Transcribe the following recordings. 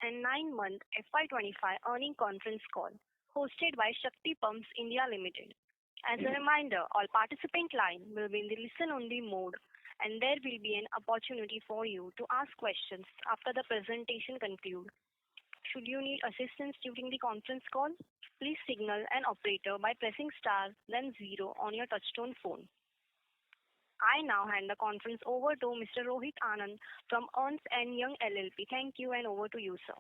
and 9-month FY25 earnings conference call hosted by Shakti Pumps India Limited. As a reminder, all participant line will be in the listen-only mode, and there will be an opportunity for you to ask questions after the presentation concludes. Should you need assistance during the conference call, please signal an operator by pressing star then 0 on your touchtone phone. I now hand the conference over to Mr. Rohit Anand from Ernst & Young LLP. Thank you, and over to you, sir.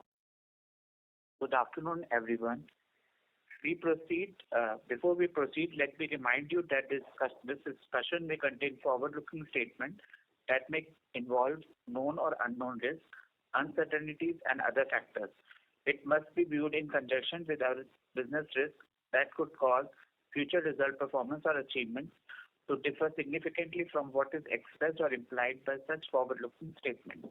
Good afternoon, everyone. Before we proceed, let me remind you that this discussion may contain forward-looking statements that may involve known or unknown risks, uncertainties, and other factors. It must be viewed in conjunction with our business risks that could cause future result, performance, or achievements to differ significantly from what is expressed or implied by such forward-looking statements.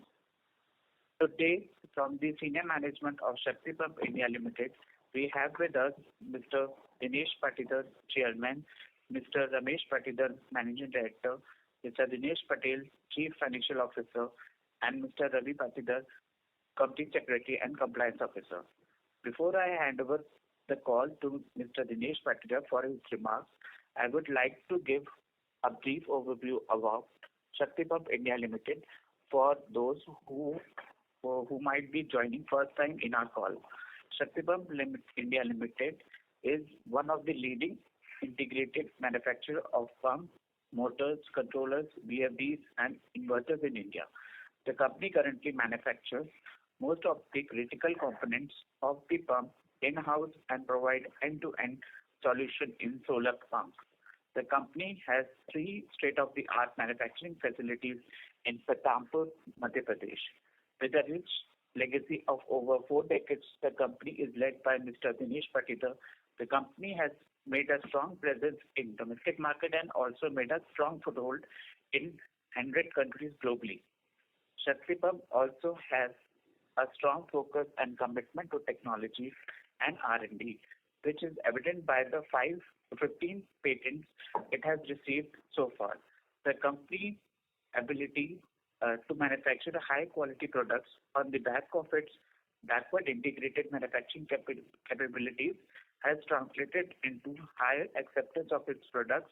Today, from the senior management of Shakti Pumps India Limited, we have with us Mr. Dinesh Patidar, Chairman, Mr. Ramesh Patidar, Managing Director, Mr. Dinesh Patel, Chief Financial Officer, and Mr. Ravi Patidar, Company Secretary and Compliance Officer. Before I hand over the call to Mr. Dinesh Patidar for his remarks, I would like to give a brief overview about Shakti Pumps India Limited for those who might be joining first time in our call. Shakti Pumps India Limited is one of the leading integrated manufacturer of pumps, motors, controllers, VFDs, and inverters in India. The company currently manufactures most of the critical components of the pump in-house and provide end-to-end solution in solar pumps. The company has 3 state-of-the-art manufacturing facilities in Pithampur, Madhya Pradesh. With a rich legacy of over 4 decades, the company is led by Mr. Dinesh Patidar. The company has made a strong presence in domestic market and also made a strong foothold in 100 countries globally. Shakti Pumps also has a strong focus and commitment to technology and R&D, which is evident by the 15 patents it has received so far. The company ability to manufacture high quality products on the back of its backward integrated manufacturing capabilities has translated into higher acceptance of its products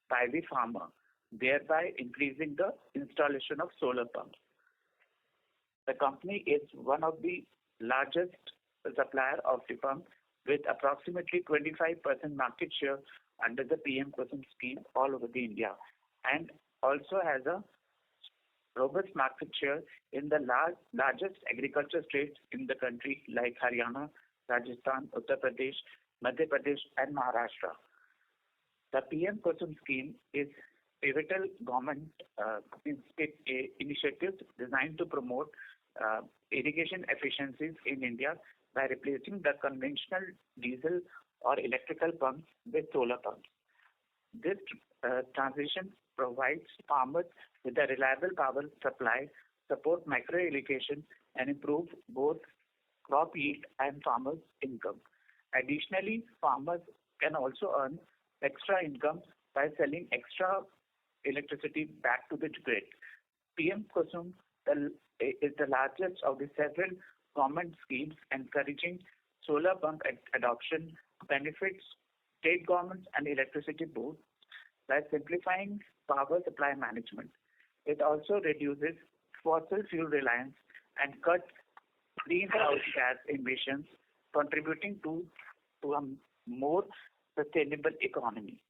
by the farmer, thereby increasing the installation of solar pumps. The company is one of the largest supplier of the pump with approximately 25% market share under the PM KUSUM scheme all over the India, and also has a robust market share in the largest agriculture states in the country like Haryana, Rajasthan, Uttar Pradesh, Madhya Pradesh, and Maharashtra. The PM KUSUM scheme is pivotal government initiatives designed to promote irrigation efficiencies in India by replacing the conventional diesel or electrical pumps with solar pumps. This transition provides farmers with a reliable power supply, support micro irrigation, and improve both crop yield and farmers' income. Additionally, farmers can also earn extra income by selling extra electricity back to the grid. PM KUSUM is the largest of the several government schemes encouraging solar pump adoption, benefits state governments and electricity boards by simplifying power supply management. It also reduces fossil fuel reliance and cuts greenhouse gas emissions, contributing to a more sustainable economy.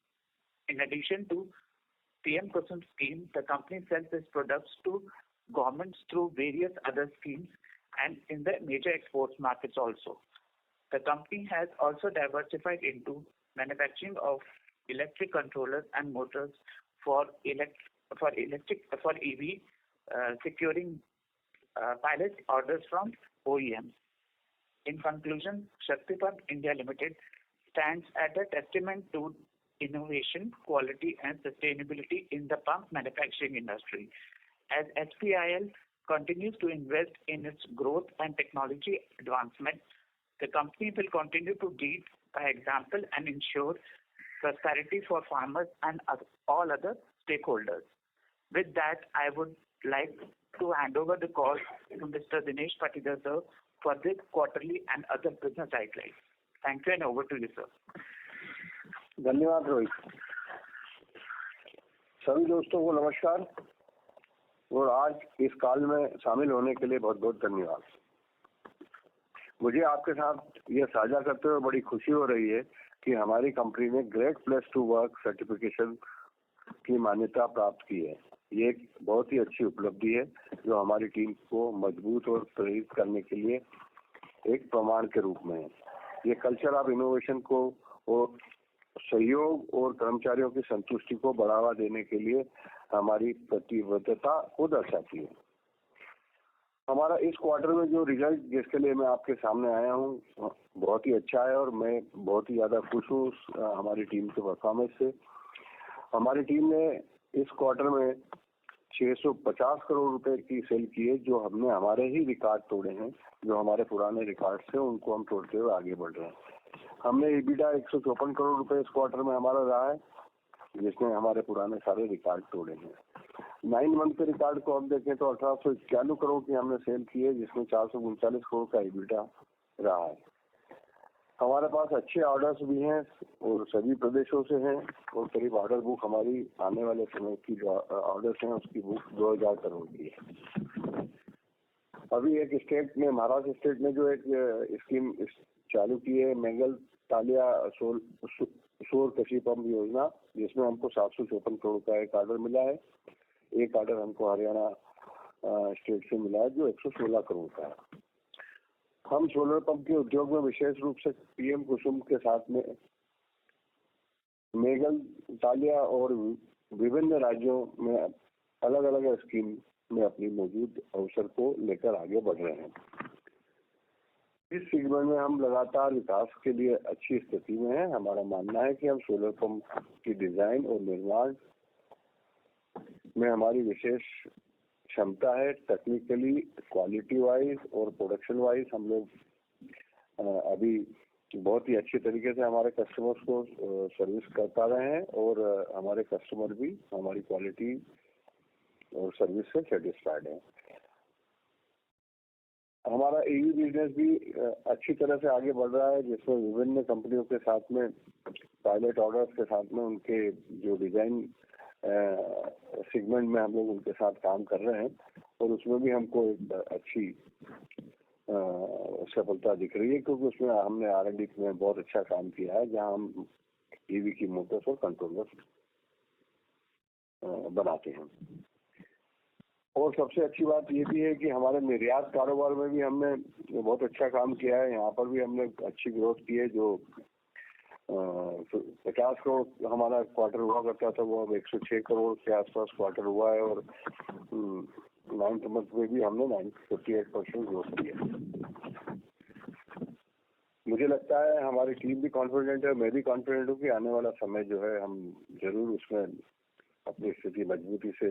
In addition to PM KUSUM scheme, the company sells its products to governments through various other schemes and in the major exports markets also. The company has also diversified into manufacturing of electric controllers and motors for EV, securing pilot orders from OEMs. In conclusion, Shakti Pumps India Limited stands as a testament to innovation, quality, and sustainability in the pump manufacturing industry. As SPIL continues to invest in its growth and technology advancement, the company will continue to lead by example and ensure prosperity for farmers and all other stakeholders. With that, I would like to hand over the call to Mr. Dinesh Patidar sir for this quarterly and other business highlights. Thank you, and over to you, sir. धन्यवाद रोहित। सभी दोस्तों को नमस्कार और आज इस call में शामिल होने के लिए बहुत बहुत धन्यवाद। मुझे आपके साथ यह साझा करते हुए बड़ी खुशी हो रही है कि हमारी कंपनी ने great place to work certification की मान्यता प्राप्त की है। ये एक बहुत ही अच्छी उपलब्धि है जो हमारी टीम को मजबूत और प्रेरित करने के लिए एक प्रमाण के रूप में है। ये कल्चर ऑफ इनोवेशन को और सहयोग और कर्मचारियों की संतुष्टि को बढ़ावा देने के लिए हमारी प्रतिबद्धता को दर्शाती है। हमारा इस क्वार्टर में जो रिजल्ट जिसके लिए मैं आपके सामने आया हूँ बहुत ही अच्छा है और मैं बहुत ही ज्यादा खुश हूँ हमारी टीम के परफॉर्मेंस से। हमारी टीम ने इस क्वार्टर में 650 करोड़ रुपए की सेल की है, जो हमने हमारे ही रिकॉर्ड तोड़े हैं। जो हमारे पुराने रिकॉर्ड से उनको हम तोड़ते हुए आगे बढ़ रहे हैं। हमने EBITDA 154 करोड़ रुपए इस क्वार्टर में हमारा रहा है, जिसने हमारे पुराने सारे रिकॉर्ड तोड़े हैं। 9 मंथ के रिकॉर्ड को हम देखें तो 1891 करोड़ की हमने सेल की है, जिसमें 439 करोड़ का EBITDA रहा है। हमारे पास अच्छे ऑर्डर्स भी हैं और सभी प्रदेशों से हैं और करीब ऑर्डर बुक हमारी आने वाले समय की जो ऑर्डर्स हैं उसकी बुक 2000 करोड़ की है। अभी एक स्टेट में, महाराष्ट्र स्टेट में जो एक स्कीम चालू की है, मेंगल तालिया सौर कृषि पंप योजना, जिसमें हमको 754 करोड़ का एक ऑर्डर मिला है। एक ऑर्डर हमको हरियाणा स्टेट से मिला है जो 116 करोड़ का है। हम सोलर पंप के उद्योग में विशेष रूप से PM कुसुम के साथ में मेघल तालिया और विभिन्न राज्यों में अलग अलग स्कीम में अपनी मौजूद अवसर को लेकर आगे बढ़ रहे हैं। इस सेगमेंट में हम लगातार विकास के लिए अच्छी स्थिति में हैं। हमारा मानना है कि हम सोलर पंप की डिजाइन और निर्माण में हमारी विशेष क्षमता है। टेक्निकली, क्वालिटी वाइज और प्रोडक्शन वाइज हम लोग अभी बहुत ही अच्छे तरीके से हमारे कस्टमर्स को सर्विस कर पा रहे हैं और हमारे कस्टमर भी हमारी क्वालिटी और सर्विस से सेटिस्फाइड है। हमारा EV बिजनेस भी अच्छी तरह से आगे बढ़ रहा है, जिसमें विभिन्न कंपनियों के साथ में पायलट ऑर्डर्स के साथ में उनके जो डिजाइन सेगमेंट में हम लोग उनके साथ काम कर रहे हैं और उसमें भी हमको एक अच्छी सफलता दिख रही है, क्योंकि उसमें हमने R&D में बहुत अच्छा काम किया है, जहां हम EV की मोटर्स और कंट्रोलर्स बनाते हैं। और सबसे अच्छी बात ये भी है कि हमारे निर्यात कारोबार में भी हमने बहुत अच्छा काम किया है। यहाँ पर भी हमने अच्छी ग्रोथ की है। जो 50 करोड़ हमारा क्वार्टर हुआ करता था, वो अब 106 करोड़ के आसपास क्वार्टर हुआ है और 9th मंथ में भी हमने 58% ग्रोथ की है। मुझे लगता है हमारी टीम भी कॉन्फिडेंट है, मैं भी कॉन्फिडेंट हूँ कि आने वाला समय जो है हम जरूर उसमें अपनी स्थिति मजबूती से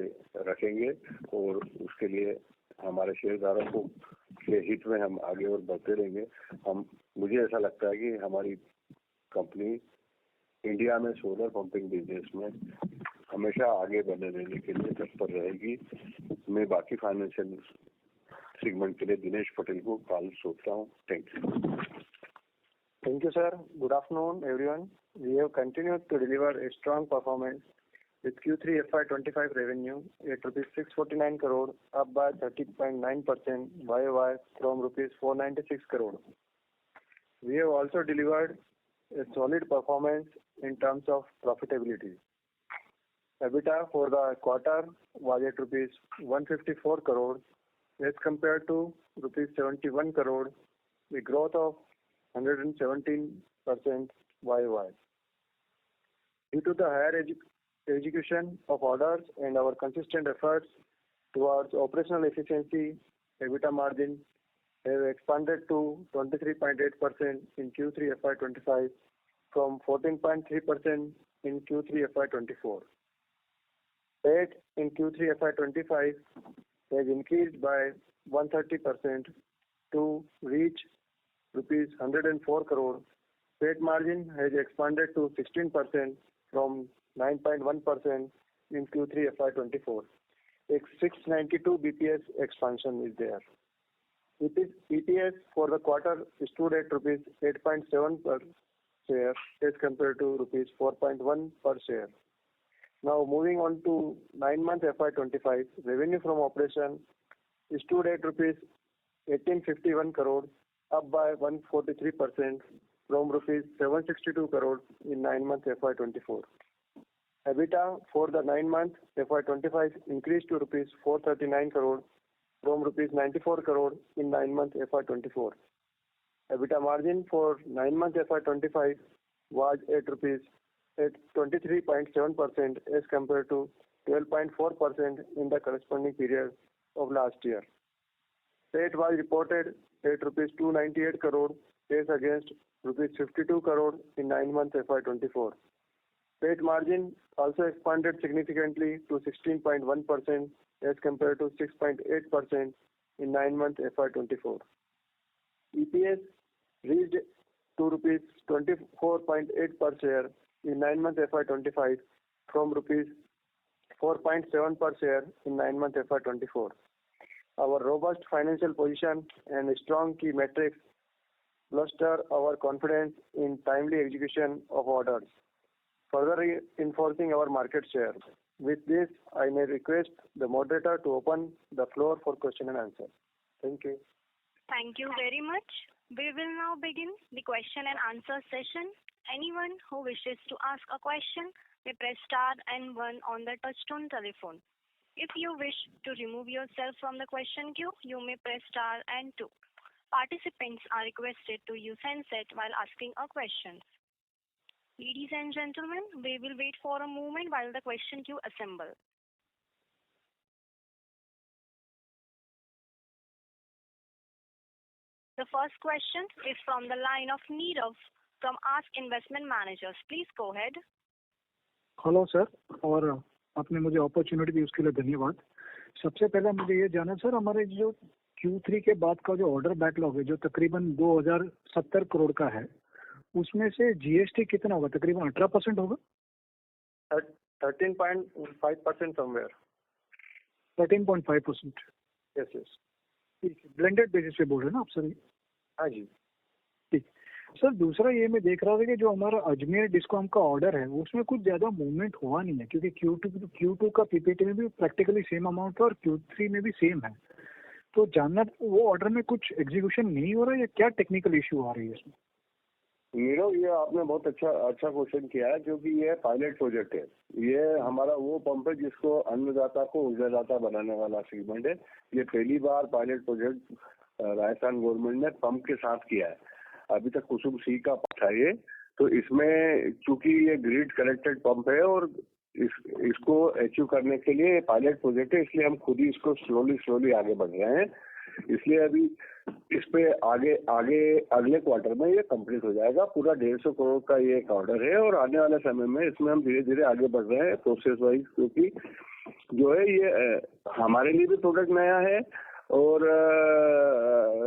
रखेंगे और उसके लिए हमारे शेयरधारकों के हित में हम आगे और बढ़ते रहेंगे। मुझे ऐसा लगता है कि हमारी कंपनी इंडिया में सोलर पंपिंग बिजनेस में हमेशा आगे बढ़ने देने के लिए तत्पर रहेगी। मैं बाकी फाइनेंशियल सेगमेंट के लिए दिनेश पटेल को कॉल सोचता हूँ। Thank you. Thank you, sir. Good afternoon, everyone. We have continued to deliver a strong performance with Q3 FY25 revenue at rupees 649 crore, up by 30.9% YOY from rupees 496 crore. We have also delivered a solid performance in terms of profitability. EBITDA for the quarter was at rupees 154 crore as compared to rupees 71 crore, a growth of 117% YOY. Due to the higher execution of orders and our consistent efforts towards operational efficiency, EBITDA margin have expanded to 23.8% in Q3 FY25 from 14.3% in Q3 FY24. PAT in Q3 FY25 has increased by 130% to reach rupees 104 crore. PAT margin has expanded to 16% from 9.1% in Q3 FY24. A 692 BPS expansion is there. EPS for the quarter stood at rupees 8.7 per share as compared to rupees 4.1 per share. Now moving on to 9-month FY25, revenue from operation stood at rupees 1851 crore, up by 143% from rupees 762 crore in 9-month FY24. EBITDA for the 9-month FY25 increased to rupees 439 crore from rupees 94 crore in 9-month FY24. EBITDA margin for 9-month FY25 was at 23.7% as compared to 12.4% in the corresponding period of last year. PAT was reported at rupees 298 crore as against rupees 52 crore in 9-month FY24. PAT margin also expanded significantly to 16.1% as compared to 6.8% in 9-month FY24. EPS reached to rupees 24.8 per share in 9-month FY25 from rupees 4.7 per share in 9-month FY24. Our robust financial position and strong key metrics bolster our confidence in timely execution of orders, further reinforcing our market share. With this, I may request the moderator to open the floor for question and answer. Thank you. Thank you very much. We will now begin the question and answer session. Anyone who wishes to ask a question may press star and 1 on the touchtone telephone. If you wish to remove yourself from the question queue, you may press star and 2. Participants are requested to use handset while asking a question. Ladies and gentlemen, we will wait for a moment while the question queue assembles. The first question is from the line of Nirav from Ask Investment Managers. Please go ahead. Hello sir, और आपने मुझे opportunity दी उसके लिए धन्यवाद। सबसे पहले मुझे ये जाना सर, हमारे जो Q3 के बाद का जो ऑर्डर बैकलॉग है जो तकरीबन 2070 करोड़ का है, उसमें से जीएसटी कितना होगा? तकरीबन 18% होगा। 13.5% somewhere. 13.5%। Yes, yes. Blended basis पे बोल रहे हैं ना आप सर? हाँ जी। ठीक सर, दूसरा ये मैं देख रहा था कि जो हमारा अजमेर डिस्कॉम का ऑर्डर है उसमें कुछ ज्यादा मूवमेंट हुआ नहीं है, क्योंकि Q2 का पीपीटी में भी प्रैक्टिकली सेम अमाउंट है और Q3 में भी सेम है। तो जानना, वो ऑर्डर में कुछ एग्जीक्यूशन नहीं हो रहा है या क्या टेक्निकल इश्यू आ रही है इसमें? नीरव, ये आपने बहुत अच्छा क्वेश्चन किया है, क्योंकि ये पायलट प्रोजेक्ट है। ये हमारा वो पंप है जिसको अन्नदाता को ऊर्जादाता बनाने वाला सेगमेंट है। ये पहली बार पायलट प्रोजेक्ट राजस्थान गवर्नमेंट ने पंप के साथ किया है। अभी तक कुसुम सी का था ये, तो इसमें चूंकि ये ग्रिड कनेक्टेड पंप है और इसको अचीव करने के लिए पायलट प्रोजेक्ट है, इसलिए हम खुद ही इसको स्लोली आगे बढ़ रहे हैं। इसलिए अभी इस पे आगे अगले क्वार्टर में ये कंप्लीट हो जाएगा। पूरा 150 करोड़ का ये एक ऑर्डर है और आने वाले समय में इसमें हम धीरे धीरे आगे बढ़ रहे हैं प्रोसेस वाइज, क्योंकि जो है ये हमारे लिए भी प्रोडक्ट नया है और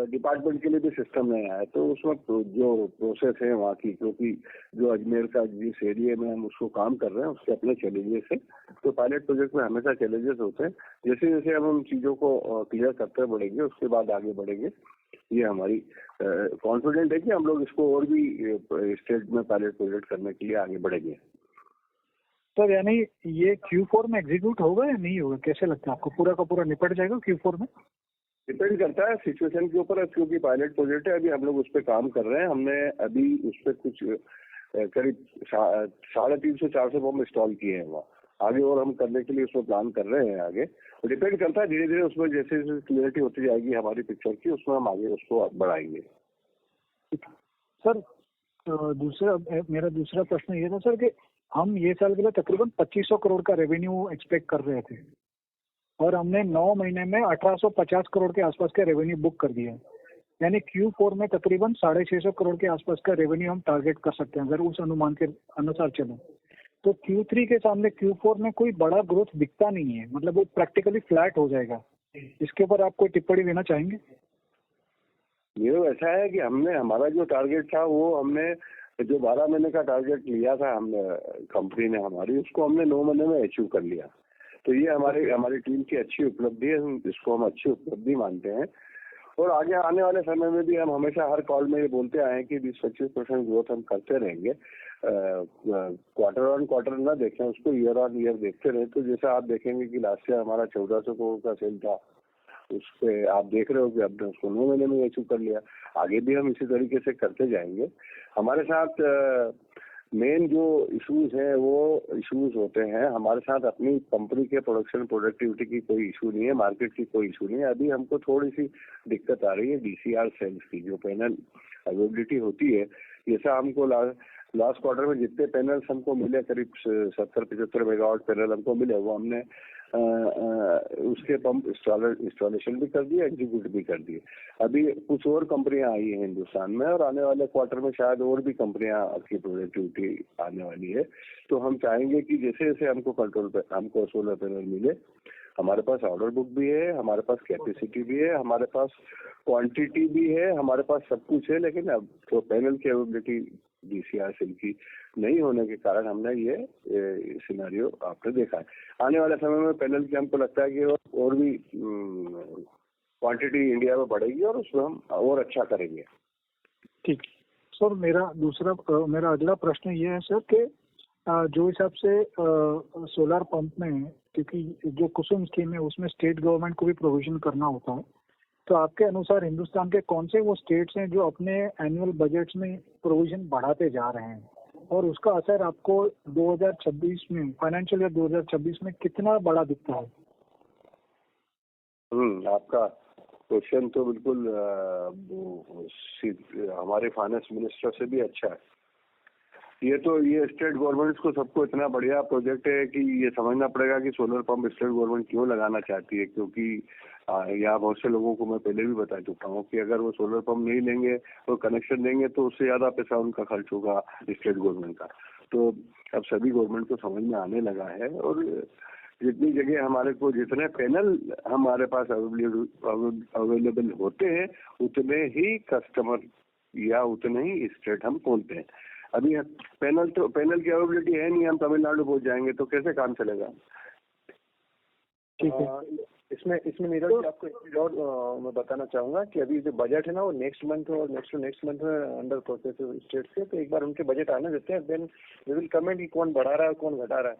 डिपार्टमेंट के लिए भी सिस्टम नया है। तो उसमें जो प्रोसेस है वहाँ की, क्योंकि जो अजमेर का जिस एरिया में हम उसको काम कर रहे हैं उसके अपने चैलेंजेस है। तो पायलट प्रोजेक्ट में हमेशा चैलेंजेस होते हैं। जैसे जैसे हम उन चीज़ों को क्लियर करते बढ़ेंगे उसके बाद आगे बढ़ेंगे। ये हमारी कॉन्फिडेंट है कि हम लोग इसको और भी स्टेट में पायलट प्रोजेक्ट करने के लिए आगे बढ़ेंगे। सर यानी ये Q4 में एग्जीक्यूट होगा या नहीं होगा, कैसे लगता है आपको? पूरा का पूरा निपट जाएगा Q4 में? डिपेंड करता है सिचुएशन के ऊपर, क्योंकि पायलट प्रोजेक्ट है। अभी हम लोग उस पर काम कर रहे हैं। हमने अभी उस पर कुछ करीब 350-400 पंप इंस्टॉल किए हैं वहाँ। आगे और हम करने के लिए उसमें प्लान कर रहे हैं। आगे डिपेंड करता है, धीरे धीरे उसमें जैसे जैसे क्लियरिटी होती जाएगी हमारी पिक्चर की, उसमें हम आगे उसको बढ़ाएंगे। सर मेरा दूसरा प्रश्न ये था सर कि हम ये साल के लिए तकरीबन 2500 करोड़ का रेवेन्यू एक्सपेक्ट कर रहे थे और हमने 9 महीने में 1850 करोड़ के आसपास का रेवेन्यू बुक कर दिया है। यानी Q4 में तकरीबन 650 करोड़ के आसपास का रेवेन्यू हम टारगेट कर सकते हैं अगर उस अनुमान के अनुसार चलें। तो Q3 के सामने Q4 में कोई बड़ा ग्रोथ दिखता नहीं है, मतलब वो प्रैक्टिकली फ्लैट हो जाएगा। इसके ऊपर आप कोई टिप्पणी देना चाहेंगे? ये ऐसा है कि हमने हमारा जो टारगेट था वो हमने जो 12 महीने का टारगेट लिया था हमने कंपनी ने हमारी, उसको हमने 9 महीने में अचीव कर लिया। तो ये हमारी टीम की अच्छी उपलब्धि है, इसको हम अच्छी उपलब्धि मानते हैं। और आगे आने वाले समय में भी हम हमेशा हर कॉल में ये बोलते आए हैं कि 20-25% ग्रोथ हम करते रहेंगे। क्वार्टर ऑन क्वार्टर ना देखें उसको, ईयर ऑन ईयर देखते रहे। तो जैसा आप देखेंगे कि लास्ट ईयर हमारा 1400 करोड़ का सेल था, उस पे आप देख रहे हो कि हमने उसको 9 महीने में अचीव कर लिया। आगे भी हम इसी तरीके से करते जाएंगे। हमारे साथ मेन जो इश्यूज हैं वो इश्यूज होते हैं हमारे साथ अपनी कंपनी के प्रोडक्शन प्रोडक्टिविटी की कोई इशू नहीं है, मार्केट की कोई इशू नहीं है। अभी हमको थोड़ी सी दिक्कत आ रही है DCR सेल्स की, जो पैनल अवेलेबिलिटी होती है। जैसा हमको लास्ट क्वार्टर में जितने पैनल्स हमको मिले, करीब 70-75 मेगावाट पैनल हमको मिले, वो हमने उसके पंप इंस्टॉलेशन भी कर दिए, एग्जीक्यूट भी कर दिए। अभी कुछ और कंपनियां आई हैं हिंदुस्तान में, और आने वाले क्वार्टर में शायद और भी कंपनियां की प्रोडक्टिविटी आने वाली है। तो हम चाहेंगे कि जैसे जैसे हमको सोलर पैनल मिले, हमारे पास ऑर्डर बुक भी है, हमारे पास कैपेसिटी भी है, हमारे पास क्वांटिटी भी है, हमारे पास सब कुछ है। लेकिन अब तो पैनल की अवेलेबिलिटी DCR सेल की नहीं होने के कारण हमने ये सिनेरियो आपने देखा है। आने वाले समय में पैनल की हमको लगता है कि और भी क्वांटिटी इंडिया में बढ़ेगी और उसमें हम और अच्छा करेंगे। ठीक सर, मेरा अगला प्रश्न ये है सर कि जो हिसाब से सोलर पंप में, क्योंकि जो कुसुम स्कीम है उसमें स्टेट गवर्नमेंट को भी प्रोविजन करना होता है, तो आपके अनुसार हिंदुस्तान के कौन से वो स्टेट्स हैं जो अपने एनुअल बजट्स में प्रोविजन बढ़ाते जा रहे हैं, और उसका असर आपको 2026 में, फाइनेंशियल ईयर 2026 में कितना बड़ा दिखता है? आपका क्वेश्चन तो बिल्कुल हमारे फाइनेंस मिनिस्टर से भी अच्छा है। ये स्टेट गवर्नमेंट को सबको इतना बढ़िया प्रोजेक्ट है कि ये समझना पड़ेगा कि सोलर पंप स्टेट गवर्नमेंट क्यों लगाना चाहती है। क्योंकि यहाँ बहुत से लोगों को मैं पहले भी बता चुका हूँ कि अगर वो सोलर पंप नहीं लेंगे और कनेक्शन देंगे तो उससे ज्यादा पैसा उनका खर्च होगा स्टेट गवर्नमेंट का। तो अब सभी गवर्नमेंट को समझ में आने लगा है, और जितनी जगह हमारे को जितने पैनल हमारे पास अवेलेबल होते हैं उतने ही कस्टमर या उतने ही स्टेट हम खोलते हैं। अभी पैनल की अवेलेबिलिटी है नहीं, हम तमिलनाडु पहुंच जाएंगे तो कैसे काम चलेगा? ठीक है। इसमें नीरज जी आपको एक चीज और मैं बताना चाहूंगा कि अभी जो बजट है ना वो नेक्स्ट मंथ और नेक्स्ट मंथ में अंडर प्रोसेस स्टेट से, तो एक बार उनके बजट आने देते हैं, देन वी विल कमेंट कि कौन बढ़ा रहा है कौन घटा रहा है।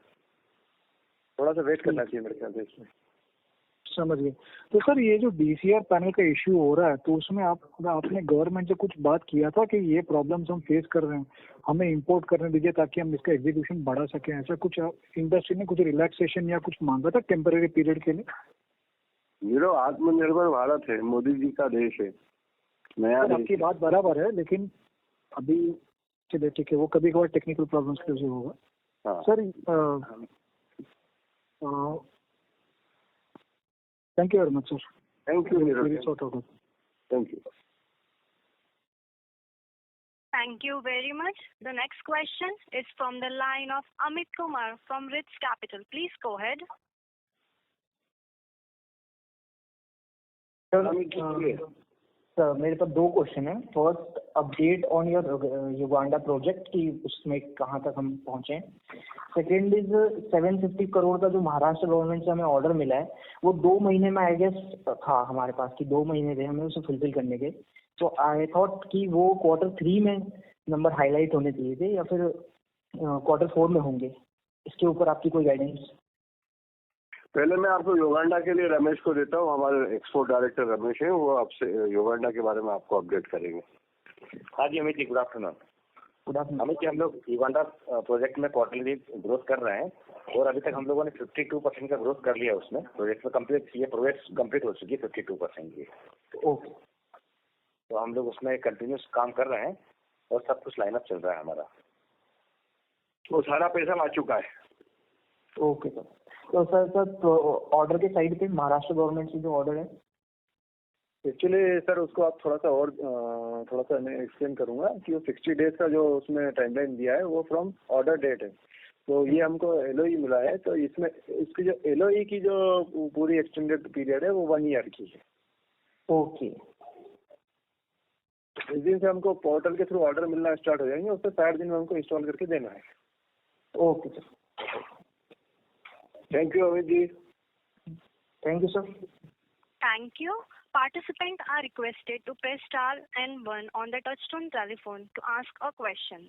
थोड़ा सा वेट करना चाहिए मेरे ख्याल से इसमें। समझ गए। तो सर ये जो DCR पैनल का इश्यू हो रहा है, तो उसमें आपने गवर्नमेंट से कुछ बात किया था कि ये प्रॉब्लम्स हम फेस कर रहे हैं, हमें इंपोर्ट करने दीजिए ताकि हम इसका एग्जीक्यूशन बढ़ा सकें? ऐसा कुछ इंडस्ट्री ने कुछ रिलैक्सेशन या कुछ मांगा था टेम्पररी पीरियड के लिए? आत्मनिर्भर भारत है, मोदी जी का देश है, नया देश। आपकी बात बराबर है, लेकिन अभी चलिए ठीक है, वो कभी कभार टेक्निकल प्रॉब्लम्स की वजह से होगा। Sir thank you very much, sir. Thank you, Very sort of. Thank you. Thank you very much. The next question is from the line of Amit Kumar from Ritz Capital. Please go ahead. Sir मेरे पास 2 question है। First, update on your Uganda project कि उसमें कहाँ तक हम पहुँचे। Second is 750 crore का जो महाराष्ट्र गवर्नमेंट से हमें ऑर्डर मिला है वो 2 महीने में आई गेस था हमारे पास, कि 2 महीने थे हमें उसे फुलफिल करने के। तो आई थॉट कि वो Q3 में नंबर हाईलाइट होने चाहिए थे या फिर Q4 में होंगे। इसके ऊपर आपकी कोई गाइडेंस? पहले मैं आपको युगांडा के लिए रमेश को देता हूँ, हमारे एक्सपोर्ट डायरेक्टर रमेश है, वो आपसे युगांडा के बारे में आपको अपडेट करेंगे। हाँ जी अमित जी, गुड आफ्टरनून। अमित जी, हम लोग युगांडा प्रोजेक्ट में क्वार्टरली ग्रोथ कर रहे हैं, और अभी तक हम लोगों ने 52% का ग्रोथ कर लिया उसमें। प्रोजेक्ट में प्रोजेक्ट कंप्लीट हो चुकी है 52% की। ओके, तो हम लोग उसमें कंटिन्यूस काम कर रहे हैं और सब कुछ लाइनअप चल रहा है हमारा। वो सारा पैसा आ चुका है। Okay sir. तो सर ऑर्डर के साइड पे महाराष्ट्र गवर्नमेंट से जो ऑर्डर है, एक्चुअली सर उसको आप थोड़ा सा मैं एक्सप्लेन करूंगा कि वो 60 डेज का जो उसमें टाइमलाइन दिया है वो फ्रॉम ऑर्डर डेट है। तो ये हमको LOE मिला है, तो इसमें इसकी जो LOE की जो पूरी एक्सटेंडेड पीरियड है वो 1 ईयर की है। ओके, इस दिन से हमको पोर्टल के थ्रू ऑर्डर मिलना स्टार्ट हो जाएंगे, उससे 60 दिन में हमको इंस्टॉल करके देना है। Okay sir, thank you Amit ji. Thank you sir. Thank you. participants are requested to press star and one on the touchtone telephone to ask a question.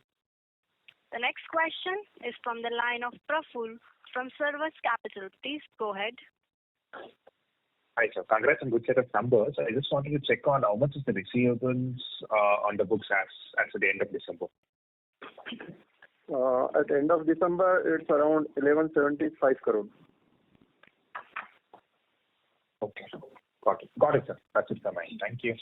The next question is from the line of Praful from Servus Capital. Please go ahead. Hi, sir. Congrats on good set of numbers. I just wanted to check on how much is the receivables on the books as at the end of December. At the end of December, it's around 1175 crore. Okay. Got it, sir. That's it from my end. Thank you.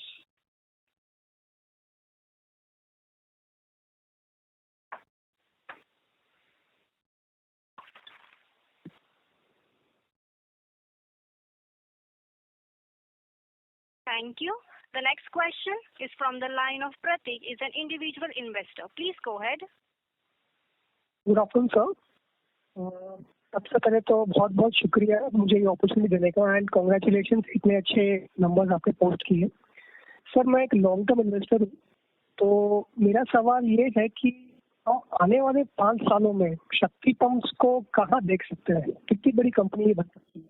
Thank you. The next question is from the line of Pratik, is an individual investor. Please go ahead. Good afternoon sir. सबसे पहले तो बहुत बहुत शुक्रिया मुझे ये opportunity देने का एंड कॉन्ग्रेचुलेशन, इतने अच्छे नंबर्स आपने पोस्ट किए। सर मैं एक लॉन्ग टर्म इन्वेस्टर हूँ, तो मेरा सवाल ये है कि आने वाले 5 सालों में शक्ति पंप्स को कहाँ देख सकते हैं, कितनी बड़ी कंपनी ये बन सकती है,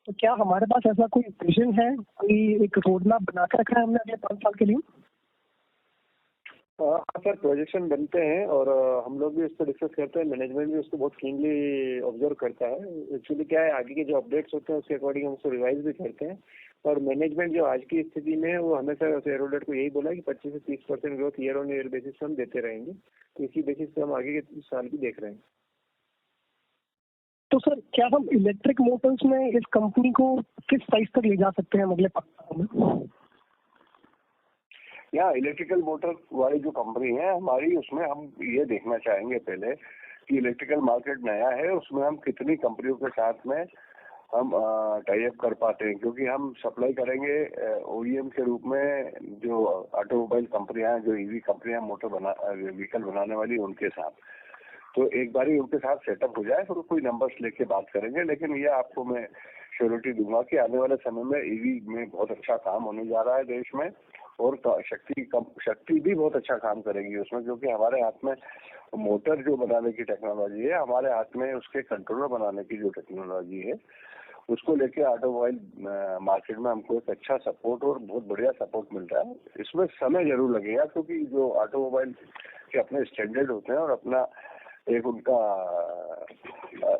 तो क्या हमारे पास ऐसा कोई विजन है, कोई एक रोड मैप बना कर रखा है हमने अगले 5 साल के लिए? हाँ सर, प्रोजेक्शन बनते हैं और हम लोग भी उस पर डिस्कस करते हैं। मैनेजमेंट भी उसको बहुत कीनली ऑब्जर्व करता है। एक्चुअली क्या है, आगे के जो अपडेट्स होते हैं उसके अकॉर्डिंग हम उसको रिवाइज भी करते हैं। और मैनेजमेंट जो आज की स्थिति में है वो हमेशा शेयरहोल्डर को यही बोला है कि 25 से 30% growth year on year basis पर हम देते रहेंगे। तो इसी बेसिस पे हम आगे के साल भी देख रहे हैं। तो सर क्या हम इलेक्ट्रिक मोटर्स में इस कंपनी को किस साइज तक ले जा सकते हैं अगले 5 सालों में? या इलेक्ट्रिकल मोटर वाली जो कंपनी है हमारी, उसमें हम ये देखना चाहेंगे पहले कि इलेक्ट्रिकल मार्केट नया है, उसमें हम कितनी कंपनियों के साथ में हम टाई अप कर पाते हैं, क्योंकि हम सप्लाई करेंगे ओईएम के रूप में जो ऑटोमोबाइल कंपनियां, जो ईवी कंपनियां व्हीकल बनाने वाली, उनके साथ। तो एक बार ही उनके साथ सेटअप हो जाए फिर कोई नंबर्स लेके बात करेंगे। लेकिन ये आपको मैं श्योरिटी दूंगा कि आने वाले समय में ईवी में बहुत अच्छा काम होने जा रहा है देश में, और शक्ति भी बहुत अच्छा काम करेगी उसमें, क्योंकि हमारे हाथ में मोटर जो बनाने की टेक्नोलॉजी है, हमारे हाथ में उसके कंट्रोलर बनाने की जो टेक्नोलॉजी है, उसको लेके ऑटोमोबाइल मार्केट में हमको एक अच्छा सपोर्ट और बहुत बढ़िया सपोर्ट मिल रहा है। इसमें समय जरूर लगेगा, क्योंकि जो ऑटोमोबाइल के अपने स्टैंडर्ड होते हैं और अपना एक उनका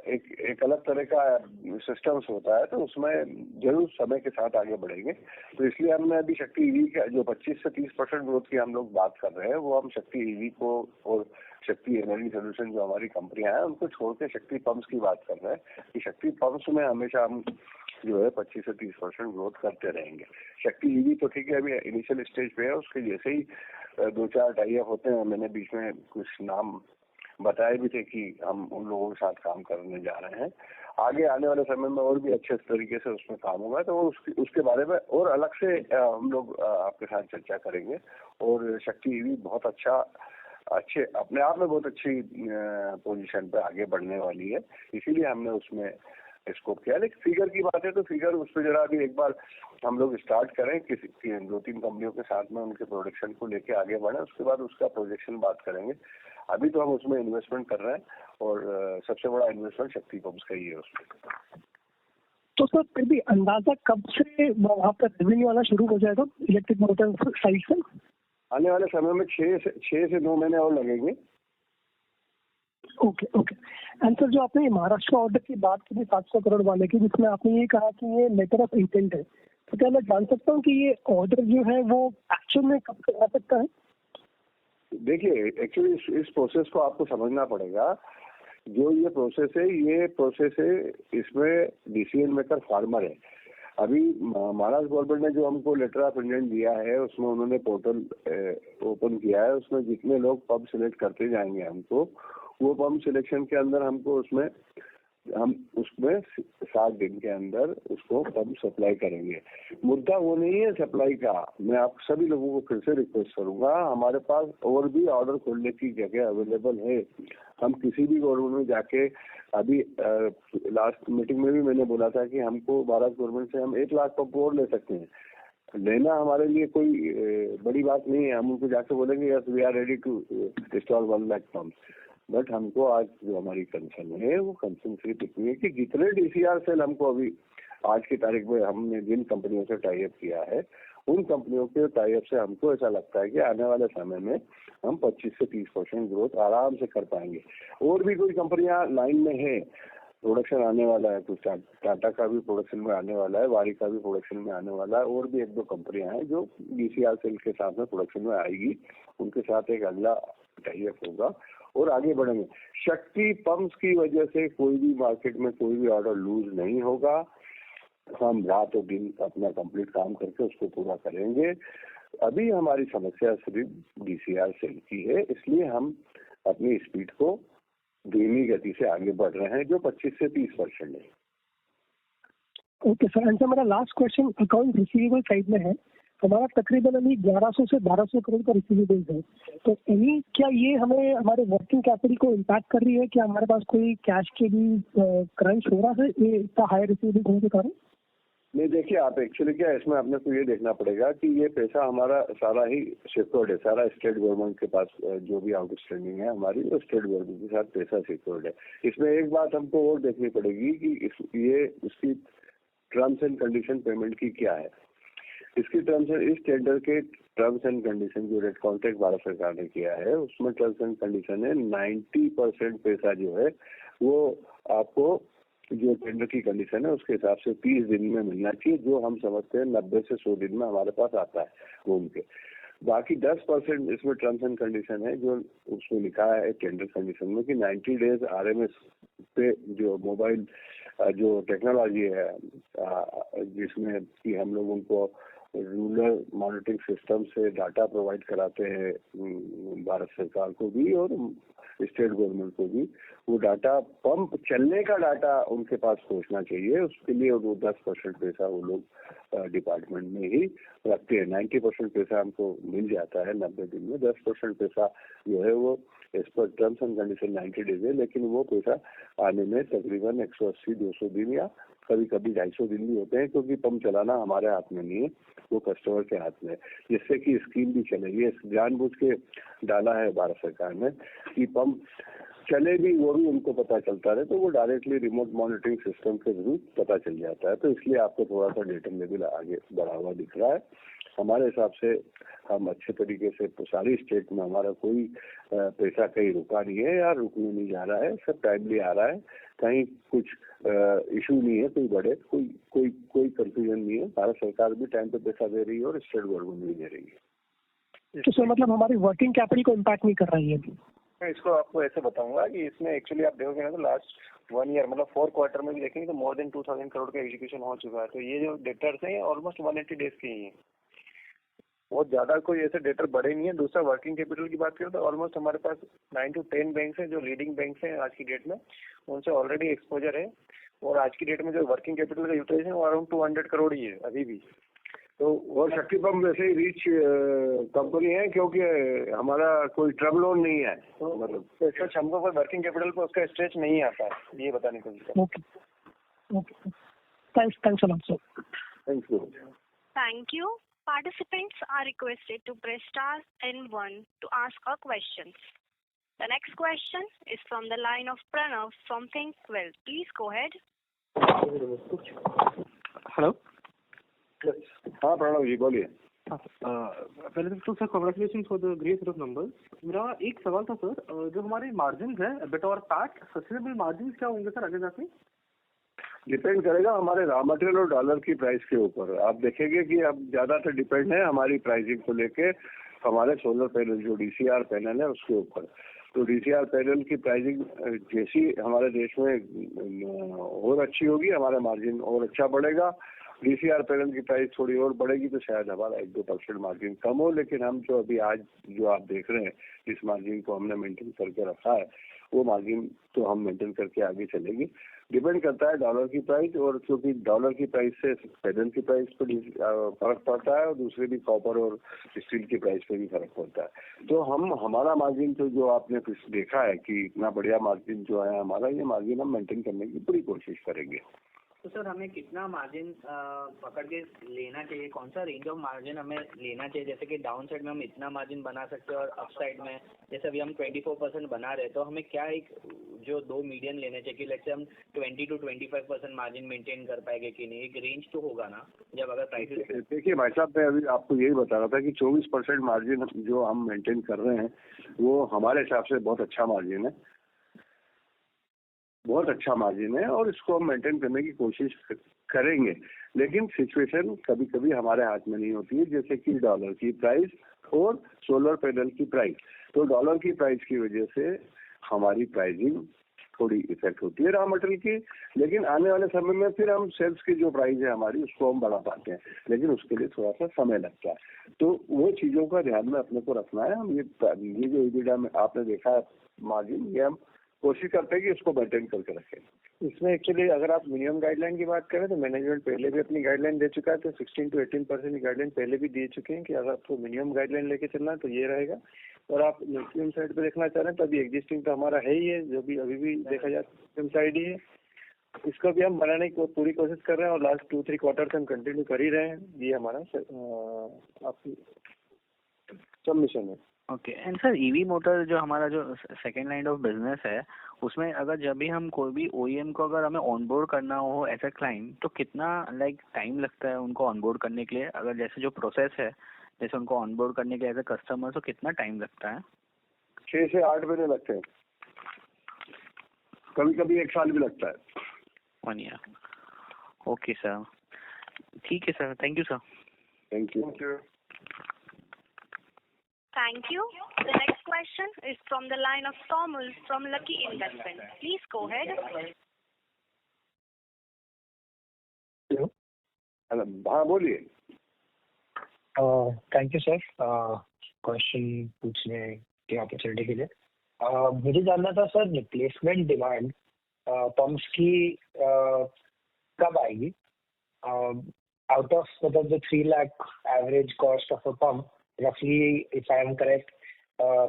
एक अलग तरह का सिस्टम्स होता है, तो उसमें जरूर समय के साथ आगे बढ़ेंगे। तो इसलिए हमने अभी शक्ति ईवी का जो 25 से 30% ग्रोथ की हम लोग बात कर रहे हैं, वो हम शक्ति ईवी को और शक्ति एनर्जी सोल्यूशन जो हमारी कंपनियां हैं उनको छोड़ के शक्ति पंप्स की बात कर रहे हैं कि शक्ति पंप्स में हमेशा हम जो है 25 से 30% ग्रोथ करते रहेंगे। शक्ति ईवी तो ठीक है, अभी इनिशियल स्टेज पे है, उसके जैसे ही 2-4 टाई अप होते हैं। मैंने बीच में कुछ नाम बताए भी थे कि हम उन लोगों के साथ काम करने जा रहे हैं। आगे आने वाले समय में और भी अच्छे तरीके से उसमें काम होगा, तो उसके बारे में और अलग से हम लोग आपके साथ चर्चा करेंगे। और शक्ति ईवी बहुत अच्छे अपने आप में बहुत अच्छी पोजीशन पे आगे बढ़ने वाली है, इसीलिए हमने उसमें स्कोप किया। लेकिन फिगर की बात है तो फिगर उस पर जरा अभी एक बार हम लोग स्टार्ट करें, किसी 2-3 कंपनियों के साथ में उनके प्रोडक्शन को लेके आगे बढ़े, उसके बाद उसका प्रोजेक्शन बात करेंगे। अभी तो हम उसमें इन्वेस्टमेंट कर रहे हैं और सबसे बड़ा इन्वेस्टमेंट शक्ति पंप्स का ही है उसमें। तो सर फिर भी अंदाजा कब से वहाँ पर रेवेन्यू आना शुरू हो जाएगा इलेक्ट्रिक मोटर साइड से? आने वाले समय में 6 से 9 महीने और लगेंगे। ओके। एंड सर जो आपने महाराष्ट्र ऑर्डर की बात की थी 700 करोड़ वाले की, जिसमें आपने ये कहा कि ये लेटर ऑफ इंटेंट है, तो क्या मैं जान सकता हूँ कि ये ऑर्डर जो है वो एक्चुअल में कब तक आ सकता है? देखिए, एक्चुअली इस प्रोसेस को आपको समझना पड़ेगा। जो ये प्रोसेस है इसमें डिसीजन मेकर फार्मर है। अभी महाराष्ट्र गवर्नमेंट ने जो हमको लेटर ऑफ इंटेंट दिया है, उसमें उन्होंने पोर्टल ओपन किया है। उसमें जितने लोग पंप सिलेक्ट करते जाएंगे हमको, वो पंप सिलेक्शन के अंदर हमको हम उसमें 7 दिन के अंदर उसको पंप सप्लाई करेंगे। मुद्दा वो नहीं है सप्लाई का। मैं आप सभी लोगों को फिर से रिक्वेस्ट करूंगा, हमारे पास और भी ऑर्डर खोलने की जगह अवेलेबल है। हम किसी भी गवर्नमेंट में जाके, अभी लास्ट मीटिंग में भी मैंने बोला था कि हमको महाराष्ट्र गवर्नमेंट से हम 1 लाख पंप और ले सकते हैं। लेना हमारे लिए कोई बड़ी बात नहीं है। हम उनको जाके बोलेंगे yes we are ready to install 1 lakh pump. But हमको आज जो हमारी कंसर्न है वो कंसर्न सिर्फ इतनी है कि जितने डीसीआर सेल हमको अभी आज की तारीख में हमने जिन कंपनियों से टाई अप किया है, उन कंपनियों के टाई अप से हमको ऐसा लगता है कि आने वाले समय में हम 25 से 30% ग्रोथ आराम से कर पाएंगे। और भी कोई कंपनियां लाइन में है, प्रोडक्शन आने वाला है, कुछ टाटा का भी प्रोडक्शन में आने वाला है, वारी का भी प्रोडक्शन में आने वाला है, और भी 1-2 कंपनियां हैं जो DCR सेल के साथ में प्रोडक्शन में आएगी, उनके साथ एक अगला टाई अप होगा और आगे बढ़ेंगे। शक्ति पंप्स की वजह से कोई भी मार्केट में कोई भी ऑर्डर लूज नहीं होगा। हम रात और दिन अपना कंप्लीट काम करके उसको पूरा करेंगे। अभी हमारी समस्या सिर्फ DCR सेल की है, इसलिए हम अपनी स्पीड को धीमी गति से आगे बढ़ रहे हैं, जो 25 से 30% है। ओके सर, एंड सर मेरा last question account receivable side में है। हमारा तकरीबन अभी 1100 से 1200 करोड़ का रिसीवेबल्स है, तो क्या ये हमें हमारे वर्किंग कैपिटल को इम्पैक्ट कर रही है? क्या हमारे पास कोई कैश के भी क्रंच हो रहा है ये इतना हाई रिसीवेबल्स होने के कारण? नहीं, देखिए आप एक्चुअली क्या है, इसमें आपने को ये देखना पड़ेगा कि ये पैसा हमारा सारा ही सिक्योर्ड है, सारा स्टेट गवर्नमेंट के पास जो भी आउटस्टैंडिंग है हमारी, वो स्टेट गवर्नमेंट के साथ पैसा सिक्योर्ड है। इसमें एक बात हमको और देखनी पड़ेगी कि इसकी टर्म्स एंड कंडीशन पेमेंट की क्या है। इसकी टर्म्स एंड इस टेंडर के टर्म्स एंड कंडीशन जो रेट कॉन्ट्रैक्ट भारत सरकार ने किया है, उसमें टर्म्स एंड कंडीशन है 90% पैसा जो है वो आपको जो टेंडर की कंडीशन है उसके हिसाब से 30 दिन में मिलना चाहिए, जो हम समझते हैं 90 से 100 दिन में हमारे पास आता है घूम के। बाकी 10% इसमें टर्म्स एंड कंडीशन है जो उसमें लिखा है टेंडर कंडीशन में कि 90 डेज RMS पे जो मोबाइल जो टेक्नोलॉजी है जिसमें कि हम लोग उनको रूरल मॉनिटरिंग सिस्टम से डाटा प्रोवाइड कराते हैं भारत सरकार को भी और स्टेट गवर्नमेंट को भी, वो डाटा पंप चलने का डाटा उनके पास पहुंचना चाहिए। उसके लिए वो 10% पैसा वो लोग डिपार्टमेंट में ही रखते हैं। 90% पैसा हमको मिल जाता है 90 दिन में। 10% पैसा जो है वो इस पर टर्म्स एंड कंडीशन 90 डेज है, लेकिन वो पैसा आने में तकरीबन 180-200 दिन या कभी कभी 250 दिन भी होते हैं, क्योंकि पंप चलाना हमारे हाथ में नहीं है, वो कस्टमर के हाथ में है। जिससे कि स्कीम भी चलेगी, जानबूझ के डाला है भारत सरकार ने कि पंप चले भी, वो भी उनको पता चलता रहे, तो वो डायरेक्टली रिमोट मॉनिटरिंग सिस्टम के थ्रू पता चल जाता है। तो इसलिए आपको थोड़ा सा डेटा लेवल आगे बढ़ा हुआ दिख रहा है। हमारे हिसाब से हम अच्छे तरीके से सारी स्टेट में हमारा कोई पैसा कहीं रुका नहीं है या रुकने नहीं जा रहा है, सब टाइमली आ रहा है। कहीं कुछ इशू नहीं है, कोई बड़े कोई कंफ्यूजन नहीं है। भारत सरकार भी टाइम पे पैसा दे रही है और स्टेट गवर्नमेंट भी दे रही है। तो सर मतलब हमारी वर्किंग कैपिटल को इम्पैक्ट नहीं कर रही है? मैं इसको आपको ऐसे बताऊंगा कि इसमें एक्चुअली आप देखोगे ना तो लास्ट 1 ईयर मतलब 4 क्वार्टर में भी देखेंगे तो मोर देन 2000 करोड़ का एग्जीक्यूशन हो चुका है। तो ये जो डेटर्स हैं ऑलमोस्ट 180 डेज के ही हैं, बहुत ज्यादा कोई ऐसे डेटर बड़े नहीं है। दूसरा वर्किंग कैपिटल की बात करें तो ऑलमोस्ट हमारे पास 9 to 10 बैंक हैं जो लीडिंग बैंक हैं आज की डेट में, उनसे ऑलरेडी एक्सपोजर है। और आज की डेट में जो वर्किंग कैपिटल का यूटिलाइजेशन वो अराउंड 200 करोड़ ही है अभी भी। तो और शक्ति पंप वैसे ही रिच कंपनी है, क्योंकि हमारा कोई ट्रम लोन नहीं है, तो मतलब सच हमको कोई वर्किंग कैपिटल पर उसका स्ट्रेच नहीं आता है, ये बताने को। Okay, thanks a lot sir. Thank you. Thank you. Participants are requested to press star and 1 to ask a question. The next question is from the line of Pranav from ThinkWell. Please go ahead. Hello. हाँ प्रणव जी बोलिए। पहले तो sir congratulation for the great set of numbers. मेरा एक सवाल था sir, जो हमारे मार्जिन है एबिटा और पैट, सस्टेनेबल मार्जिन क्या होंगे सर आगे जाके? डिपेंड करेगा हमारे रॉ मटेरियल और डॉलर की प्राइस के ऊपर। आप देखेंगे कि अब ज्यादातर डिपेंड है हमारी प्राइसिंग को लेके हमारे सोलर पैनल जो DCR पैनल है उसके ऊपर। तो DCR पैनल की प्राइसिंग जैसी हमारे देश में और अच्छी होगी, हमारा मार्जिन और अच्छा बढ़ेगा। DCR पैनल की प्राइस थोड़ी और बढ़ेगी तो शायद हमारा 1-2% मार्जिन कम हो, लेकिन हम जो अभी आज जो आप देख रहे हैं इस मार्जिन को हमने मेंटेन करके रखा है, वो मार्जिन तो हम मेंटेन करके आगे चलेंगे। डिपेंड करता है डॉलर की प्राइस, और क्योंकि डॉलर की प्राइस से पैनल की प्राइस पर फर्क पड़ता है और दूसरे भी कॉपर और स्टील की प्राइस पे भी फर्क पड़ता है। तो हमारा मार्जिन तो जो आपने देखा है कि इतना बढ़िया मार्जिन जो है हमारा, ये मार्जिन हम मेंटेन करने की पूरी कोशिश करेंगे। तो सर हमें कितना मार्जिन पकड़ के लेना चाहिए, कौन सा रेंज ऑफ मार्जिन हमें लेना चाहिए? जैसे कि डाउन साइड में हम इतना मार्जिन बना सकते हैं और अप साइड में जैसे अभी हम 24% बना रहे हैं, तो हमें क्या एक जो 2 मीडियन लेने चाहिए कि लेट्स से हम 20 to 25% मार्जिन मेंटेन कर पाएंगे कि नहीं, एक रेंज तो होगा ना जब अगर प्राइसेस। देखिए भाई साहब, मैं अभी आपको यही बता रहा था कि 24% मार्जिन जो हम मेंटेन कर रहे हैं वो हमारे हिसाब से बहुत अच्छा मार्जिन है, बहुत अच्छा मार्जिन है, और इसको हम मेंटेन करने की कोशिश करेंगे। लेकिन सिचुएशन कभी कभी हमारे हाथ में नहीं होती है, जैसे कि डॉलर की प्राइस और सोलर पैनल की प्राइस। तो डॉलर की प्राइस की वजह से हमारी प्राइसिंग थोड़ी इफेक्ट होती है रॉ मटेरियल की, लेकिन आने वाले समय में फिर हम सेल्स की जो प्राइस है हमारी उसको हम बढ़ा पाते हैं, लेकिन उसके लिए थोड़ा सा समय लगता है। तो वो चीजों का ध्यान में अपने को रखना है। हम ये जो EBITDA में आपने देखा है मार्जिन, ये हम कोशिश करते हैं कि इसको मेंटेन करके रखें। इसमें एक्चुअली अगर आप मिनिमम गाइडलाइन की बात करें तो मैनेजमेंट पहले भी अपनी गाइडलाइन दे चुका है, तो 16 to 18% की गाइडलाइन पहले भी दे चुके हैं कि अगर आपको मिनिमम गाइडलाइन लेके चलना है तो ये रहेगा। और आप मैक्सिमम साइड पे देखना चाह रहे हैं तो अभी एग्जिस्टिंग तो हमारा है ही है, जो भी अभी भी देखा जाए मैक्सिमम साइड ही है, इसको भी हम बनाने की पूरी कोशिश कर रहे हैं और लास्ट 2-3 क्वार्टर से हम कंटिन्यू कर ही रहे हैं। ये हमारा आपकी सबमिशन है। Okay. And sir EV motor जो हमारा जो सेकेंड लाइन ऑफ बिजनेस है, उसमें अगर जब भी हम कोई भी OEM को अगर हमें ऑनबोर्ड करना हो एज ए क्लाइंट, तो कितना टाइम लगता है उनको ऑनबोर्ड करने के लिए? अगर जैसे जो प्रोसेस है, जैसे उनको ऑनबोर्ड करने के एज ए कस्टमर, तो कितना टाइम लगता है? 6 से 8 महीने लगते हैं, कभी कभी 1 साल भी लगता है। 1 ईयर। ओके सर, ठीक है sir, thank you sir. Thank you. Thank you. The next question is from the line of Thomas from Lucky Investment. Please go ahead. Hello. हाँ बोलिए। थैंक यू सर क्वेश्चन पूछने की opportunity के लिए। मुझे जानना था सर, रिप्लेसमेंट डिमांड पंप्स की कब आएगी? आउट ऑफ मतलब जो 3 lakh average cost of a pump, roughly if I am correct,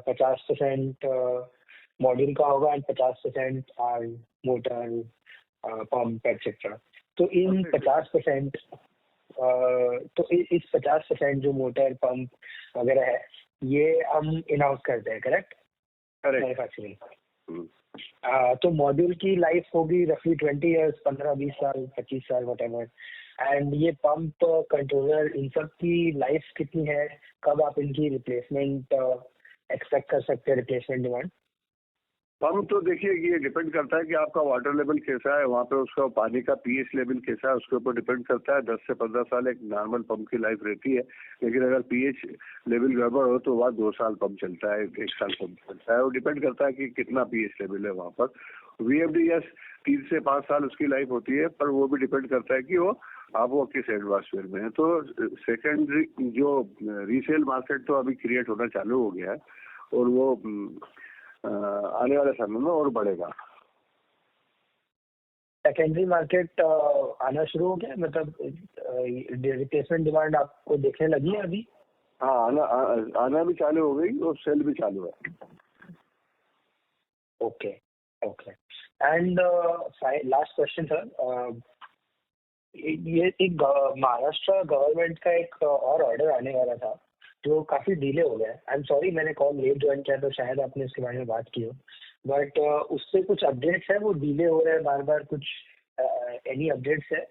50% module का होगा एंड 50% मोटर पंप एक्सेट्रा। तो इन 50% तो इस 50% जो मोटर पंप वगैरह है ये हम इन हाउस करते हैं, करेक्ट? मैन्युफैक्चरिंग। तो मॉड्यूल की लाइफ होगी रफली 20 ईयर्स, 15-20 साल, 25 साल, वट। एंड ये पंप कंट्रोलर इन सब की लाइफ कितनी है? कब आप इनकी रिप्लेसमेंट एक्सपेक्ट कर सकते हैं, रिप्लेसमेंट डिमांड? पंप तो देखिए ये डिपेंड करता है कि आपका वाटर लेवल कैसा है, वहाँ पे उसका पानी का pH लेवल कैसा है, उसके ऊपर डिपेंड करता है। 10 से 15 साल एक नॉर्मल पंप की लाइफ रहती है, लेकिन अगर pH लेवल गड़बड़ हो तो वहाँ 2 साल पंप चलता है, 1 साल पंप चलता है। वो डिपेंड करता है कि कितना pH लेवल है वहाँ पर। VFD 3 से 5 साल उसकी लाइफ होती है, पर वो भी डिपेंड करता है कि वो किस एटमॉस्फेयर में है। तो सेकेंडरी जो रीसेल मार्केट तो अभी क्रिएट होना चालू हो गया है, और वो आने वाले समय में और बढ़ेगा। सेकेंडरी मार्केट आना शुरू हो गया, मतलब रिप्लेसमेंट डिमांड आपको देखने लगी है अभी? हाँ, आना भी चालू हो गई और सेल भी चालू है। Okay. And last question sir, ये एक महाराष्ट्र गवर्नमेंट का एक और ऑर्डर आने वाला था जो काफी डिले हो गया है। आई एम सॉरी, मैंने कॉल लेट ज्वाइन किया तो शायद आपने इसके बारे में बात की हो, बट उससे कुछ अपडेट्स है? वो डिले हो रहा है बार बार, कुछ एनी अपडेट्स है?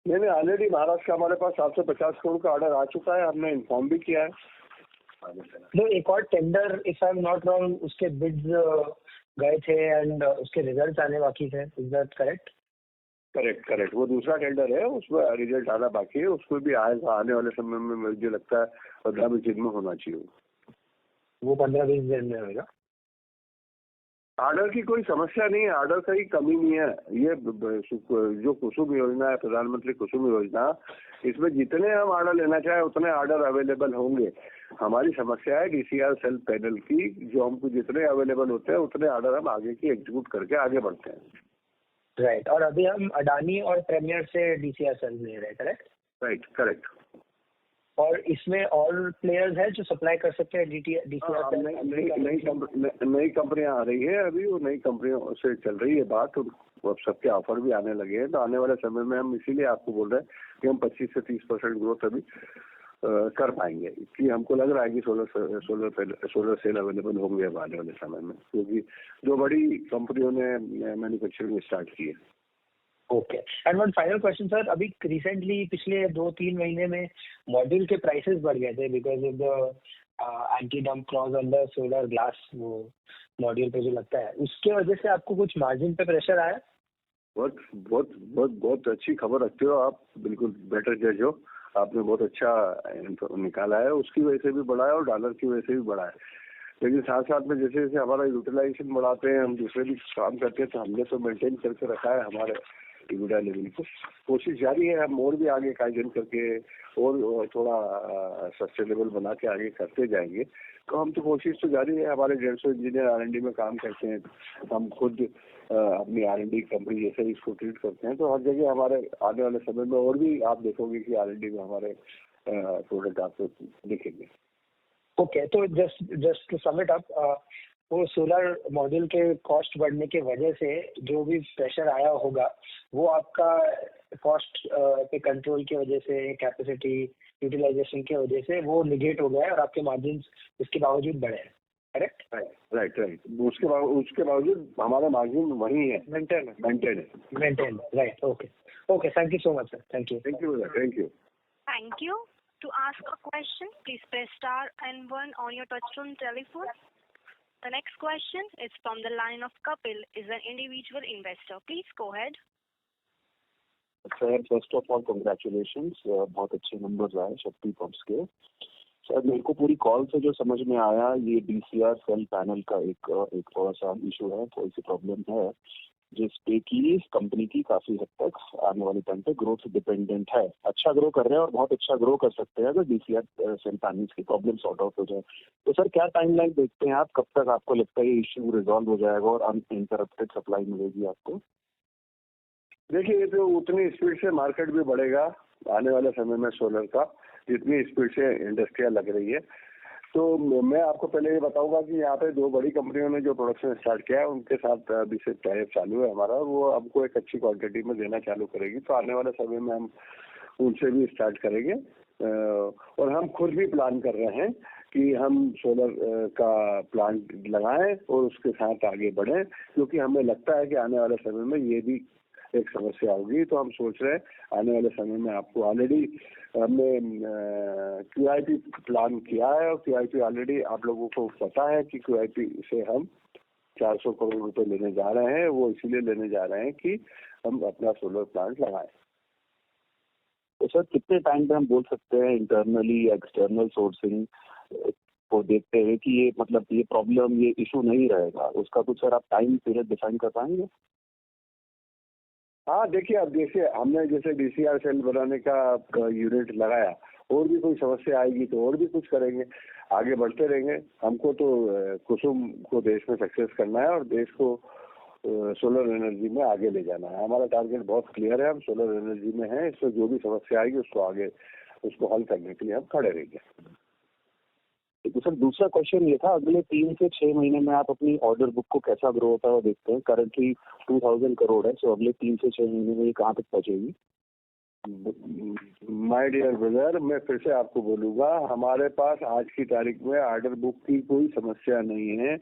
मैंने ऑलरेडी महाराष्ट्र का हमारे पास 750 करोड़ का ऑर्डर आ चुका है, हमने इन्फॉर्म भी किया है। तो एक और tender, if I am not wrong, उसके बिड्स गए थे एंड उसके रिजल्ट आने बाकी थे, इज दैट करेक्ट? करेक्ट। वो दूसरा टेंडर है, उसमें रिजल्ट आना बाकी है, उसको भी आएगा आने वाले समय में। मुझे लगता है 15-20 दिन में होना चाहिए। वो 15-20 दिन में होगा? ऑर्डर की कोई समस्या नहीं है, ऑर्डर का ही कमी नहीं है। ये जो कुसुम योजना है, प्रधानमंत्री कुसुम योजना, इसमें जितने हम ऑर्डर लेना चाहे उतने ऑर्डर अवेलेबल होंगे। हमारी समस्या है DCR सेल पैनल की, जो हमको जितने अवेलेबल होते हैं उतने ऑर्डर हम आगे की एग्जीक्यूट करके आगे बढ़ते हैं। राइट। और अभी हम अडानी और प्रीमियर से DCR सेल ले रहे हैं, करेक्ट? Right, correct. और इसमें और प्लेयर्स हैं जो सप्लाई कर सकते हैं DCR सेल? नई कंपनियां आ रही है अभी, वो नई कंपनियों से चल रही है बात, और सबके ऑफर भी आने लगे हैं। तो आने वाले समय में हम इसीलिए आपको बोल रहे हैं कि हम 25 से 30% ग्रोथ अभी कर पाएंगे, कि हमको लग रहा है कि सोलर सेल अवेलेबल होंगे अब आने वाले समय में, क्योंकि जो बड़ी कंपनियों ने मैन्युफैक्चरिंग स्टार्ट की है। Okay, and one final question sir, अभी रिसेंटली पिछले 2-3 महीने में मॉड्यूल के प्राइसेस बढ़ गए थे because of the anti dump clause on the solar glass, वो मॉड्यूल पे जो लगता है, उसके वजह से आपको कुछ मार्जिन पे प्रेशर आया? बहुत बहुत बहुत बहुत अच्छी खबर रखते हो आप, बिल्कुल बेटर जज हो, आपने बहुत अच्छा निकाला है। उसकी वजह से भी बढ़ा है और डॉलर की वजह से भी बढ़ा है, लेकिन साथ साथ में जैसे जैसे हमारा यूटिलाइजेशन बढ़ाते हैं, हम दूसरे भी काम करते हैं, तो हमने तो मेंटेन करके रखा है हमारे EBITDA लेवल को। कोशिश जारी है, हम और भी आगे काइजन करके और थोड़ा सस्टेनेबल बना के आगे करते जाएंगे। तो हम तो कोशिश तो जारी है, हमारे 150 इंजीनियर R&D में काम करते हैं, हम खुद अपनी R&D कंपनी जैसे इसको ट्रीट करते हैं। तो हर जगह हमारे आने वाले समय में और भी आप देखोगे कि R&D में हमारे प्रोडक्ट आपको दिखेंगे। ओके, तो just to sum it up, वो सोलर मॉड्यूल के कॉस्ट बढ़ने के वजह से जो भी प्रेशर आया होगा वो आपका कॉस्ट पे कंट्रोल की वजह से, कैपेसिटी यूटिलाइजेशन की वजह से वो निगेट हो गया है और आपके मार्जिन इसके बावजूद बढ़े हैं, करेक्ट? राइट। उसके बावजूद हमारा मार्जिन वही है, maintain. Right, okay, thank you so much sir, thank you. Thank you. To ask a question, please press star and 1 on your touchtone telephone. The next question is from the line of Kapil, is an individual investor. Please go ahead. Sir first of all congratulations, बहुत अच्छे numbers आए शक्ति pumps के। Sir मेरे को पूरी call से जो समझ में आया, ये DCR सेल पैनल का एक थोड़ा सा इशू है, थोड़ी सी प्रॉब्लम है, जिसपे की कंपनी की काफी हद तक आने वाले टाइम पे ग्रोथ डिपेंडेंट है। अच्छा ग्रो कर रहे हैं और बहुत अच्छा ग्रो कर सकते हैं अगर DCR सेल पैनल्स की प्रॉब्लम सॉर्ट आउट हो जाए। तो सर क्या टाइमलाइन देखते हैं आप, कब तक आपको लगता है ये इश्यू रिजॉल्व हो जाएगा और अनइंटरप्टेड सप्लाई मिलेगी आपको? देखिए, ये तो उतनी स्पीड से मार्केट भी बढ़ेगा आने वाले समय में सोलर का, जितनी स्पीड से इंडस्ट्रिया लग रही है। तो मैं आपको पहले ये बताऊंगा कि यहाँ पे 2 बड़ी कंपनियों ने जो प्रोडक्शन स्टार्ट किया है, उनके साथ अभी से टाइप चालू है हमारा, और वो हमको एक अच्छी क्वांटिटी में देना चालू करेगी। तो आने वाले समय में हम उनसे भी स्टार्ट करेंगे, और हम खुद भी प्लान कर रहे हैं कि हम सोलर का प्लांट लगाएं और उसके साथ आगे बढ़ें, क्योंकि हमें लगता है कि आने वाले समय में ये भी एक समस्या होगी। तो हम सोच रहे हैं आने वाले समय में आपको ऑलरेडी हमने QIP प्लान किया है, और QIP ऑलरेडी आप लोगों को पता है कि QIP से हम 400 करोड़ रुपए लेने जा रहे हैं। वो इसीलिए लेने जा रहे हैं कि हम अपना सोलर प्लांट लगाएं। तो सर कितने टाइम पे हम बोल सकते हैं इंटरनली या एक्सटर्नल सोर्सिंग को देखते हैं कि ये मतलब ये प्रॉब्लम, ये इशू नहीं रहेगा, उसका कुछ सर आप टाइम पीरियड डिफाइन कर पाएंगे? हाँ, देखिए, अब जैसे हमने DCR सेल बनाने का यूनिट लगाया, और भी कोई समस्या आएगी तो और भी कुछ करेंगे, आगे बढ़ते रहेंगे। हमको तो कुसुम को देश में सक्सेस करना है और देश को सोलर एनर्जी में आगे ले जाना है। हमारा टारगेट बहुत क्लियर है, हम सोलर एनर्जी में हैं, इसमें जो भी समस्या आएगी उसको हल करने के लिए हम खड़े रहेंगे। तो सर दूसरा क्वेश्चन ये था, अगले 3 से 6 महीने में आप अपनी ऑर्डर बुक को कैसा ग्रो होता है वो देखते हैं। करंटली 2000 करोड़ है, सो अगले 3 से 6 महीने में ये कहाँ तक पहुंचेगी? माय डियर ब्रदर, मैं फिर से आपको बोलूंगा, हमारे पास आज की तारीख में ऑर्डर बुक की कोई समस्या नहीं है।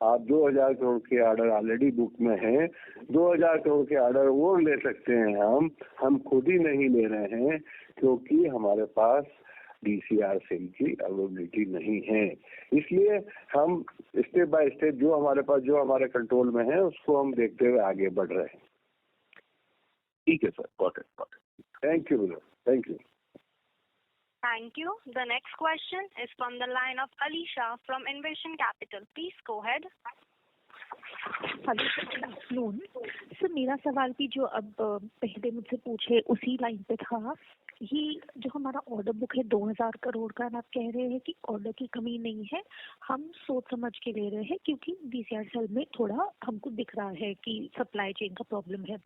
आप 2000 करोड़ के ऑर्डर ऑलरेडी बुक में हैं, 2000 करोड़ के ऑर्डर और ले सकते हैं। हम खुद ही नहीं ले रहे हैं, क्योंकि हमारे पास DCR सेल की अवेलेबिलिटी नहीं है। इसलिए हम स्टेप बाय स्टेप जो हमारे कंट्रोल में है उसको हम देखते हुए आगे बढ़ रहे हैं। ठीक है sir, got it. Thank you brother, thank you. Thank you. The next question is from the line of Alisha from Innovation Capital. Please go ahead. Hello sir, good afternoon. Sir मेरा सवाल भी जो अब पहले मुझसे पूछे उसी लाइन पे था। ये जो हमारा ऑर्डर बुक है 2000 करोड़ का, आप कह रहे हैं कि ऑर्डर की कमी नहीं है, हम सोच समझ के ले रहे हैं, क्योंकि DCR सेल में थोड़ा हमको दिख रहा है कि सप्लाई चेन का प्रॉब्लम है।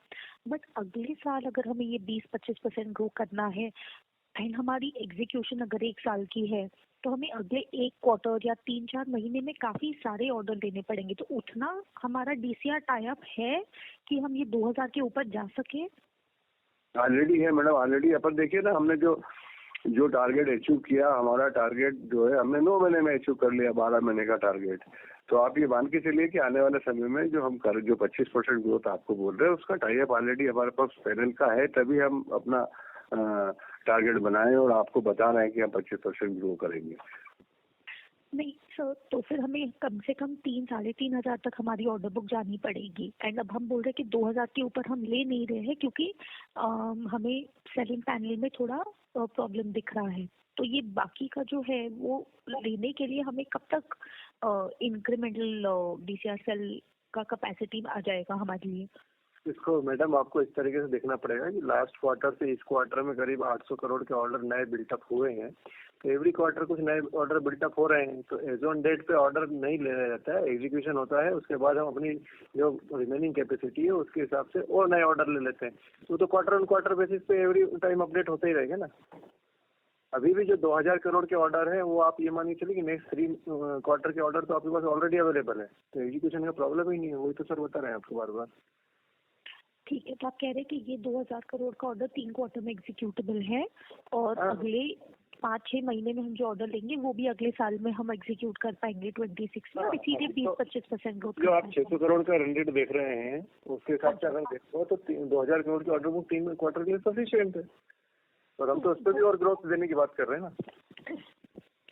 बट अगले साल अगर हमें ये 20-25% ग्रो करना है एंड हमारी एग्जीक्यूशन अगर 1 साल की है, तो हमें अगले 1 क्वार्टर या 3-4 महीने में काफी सारे ऑर्डर देने पड़ेंगे। तो उतना हमारा DCR टाई अप है कि हम ये 2000 के ऊपर जा सके? ऑलरेडी है मैडम, ऑलरेडी अपन देखिए ना, हमने जो जो टारगेट अचीव किया, हमारा टारगेट जो है हमने 9 महीने में अचीव कर लिया, 12 महीने का टारगेट। तो आप ये मान के चलिए कि आने वाले समय में जो हम जो 25% ग्रोथ आपको बोल रहे हैं उसका टाई अप ऑलरेडी हमारे पास पैनल का है, तभी हम अपना टारगेट बनाए और आपको बता रहे हैं कि हम 25% ग्रो करेंगे। नहीं सर, तो फिर हमें कम से कम 3-3.5 हजार तक हमारी ऑर्डर बुक जानी पड़ेगी। एंड अब हम बोल रहे हैं कि 2000 के ऊपर हम ले नहीं रहे हैं क्योंकि हमें सेलिंग पैनल में थोड़ा प्रॉब्लम दिख रहा है। तो ये बाकी का जो है वो लेने के लिए हमें कब तक इंक्रीमेंटल DCR सेल का कैपेसिटी आ जाएगा हमारे लिए? इसको मैडम आपको इस तरीके से देखना पड़ेगा कि लास्ट क्वार्टर से इस क्वार्टर में करीब 800 करोड़ के ऑर्डर नए बिल्टअप हुए हैं। तो एवरी क्वार्टर कुछ नए ऑर्डर बिल्टअप हो रहे हैं, तो एज ऑन डेट पे ऑर्डर नहीं लिया जाता है, एग्जीक्यूशन होता है, उसके बाद हम अपनी जो रिमेनिंग कैपेसिटी है उसके हिसाब से और नए ऑर्डर ले लेते हैं। तो क्वार्टर ऑन क्वार्टर बेसिस पे एवरी टाइम अपडेट होते ही रहेगा ना। अभी भी जो 2000 करोड़ के ऑर्डर है वो आप ये मान के चलिए कि नेक्स्ट 3 क्वार्टर के ऑर्डर तो आपके पास ऑलरेडी अवेलेबल है, तो एग्जीक्यूशन का प्रॉब्लम ही नहीं है। वही तो सर बता रहे हैं आपको बार बार। ठीक है, तो आप कह रहे हैं कि ये 2000 करोड़ का ऑर्डर 3 क्वार्टर में एग्जीक्यूटेबल है और अगले 5-6 महीने में हम जो ऑर्डर लेंगे वो भी अगले साल में हम एग्जीक्यूट कर पाएंगे 26 में, और इसीलिए 20-25% ग्रोथ। जो आप 600 करोड़ का रन रेट देख रहे हैं उसके हिसाब से अगर देखो तो 2000 करोड़ की ऑर्डर बुक 3 क्वार्टर के लिए सफिशिएंट है, और हम तो उस पर भी और ग्रोथ देने की बात कर रहे हैं ना।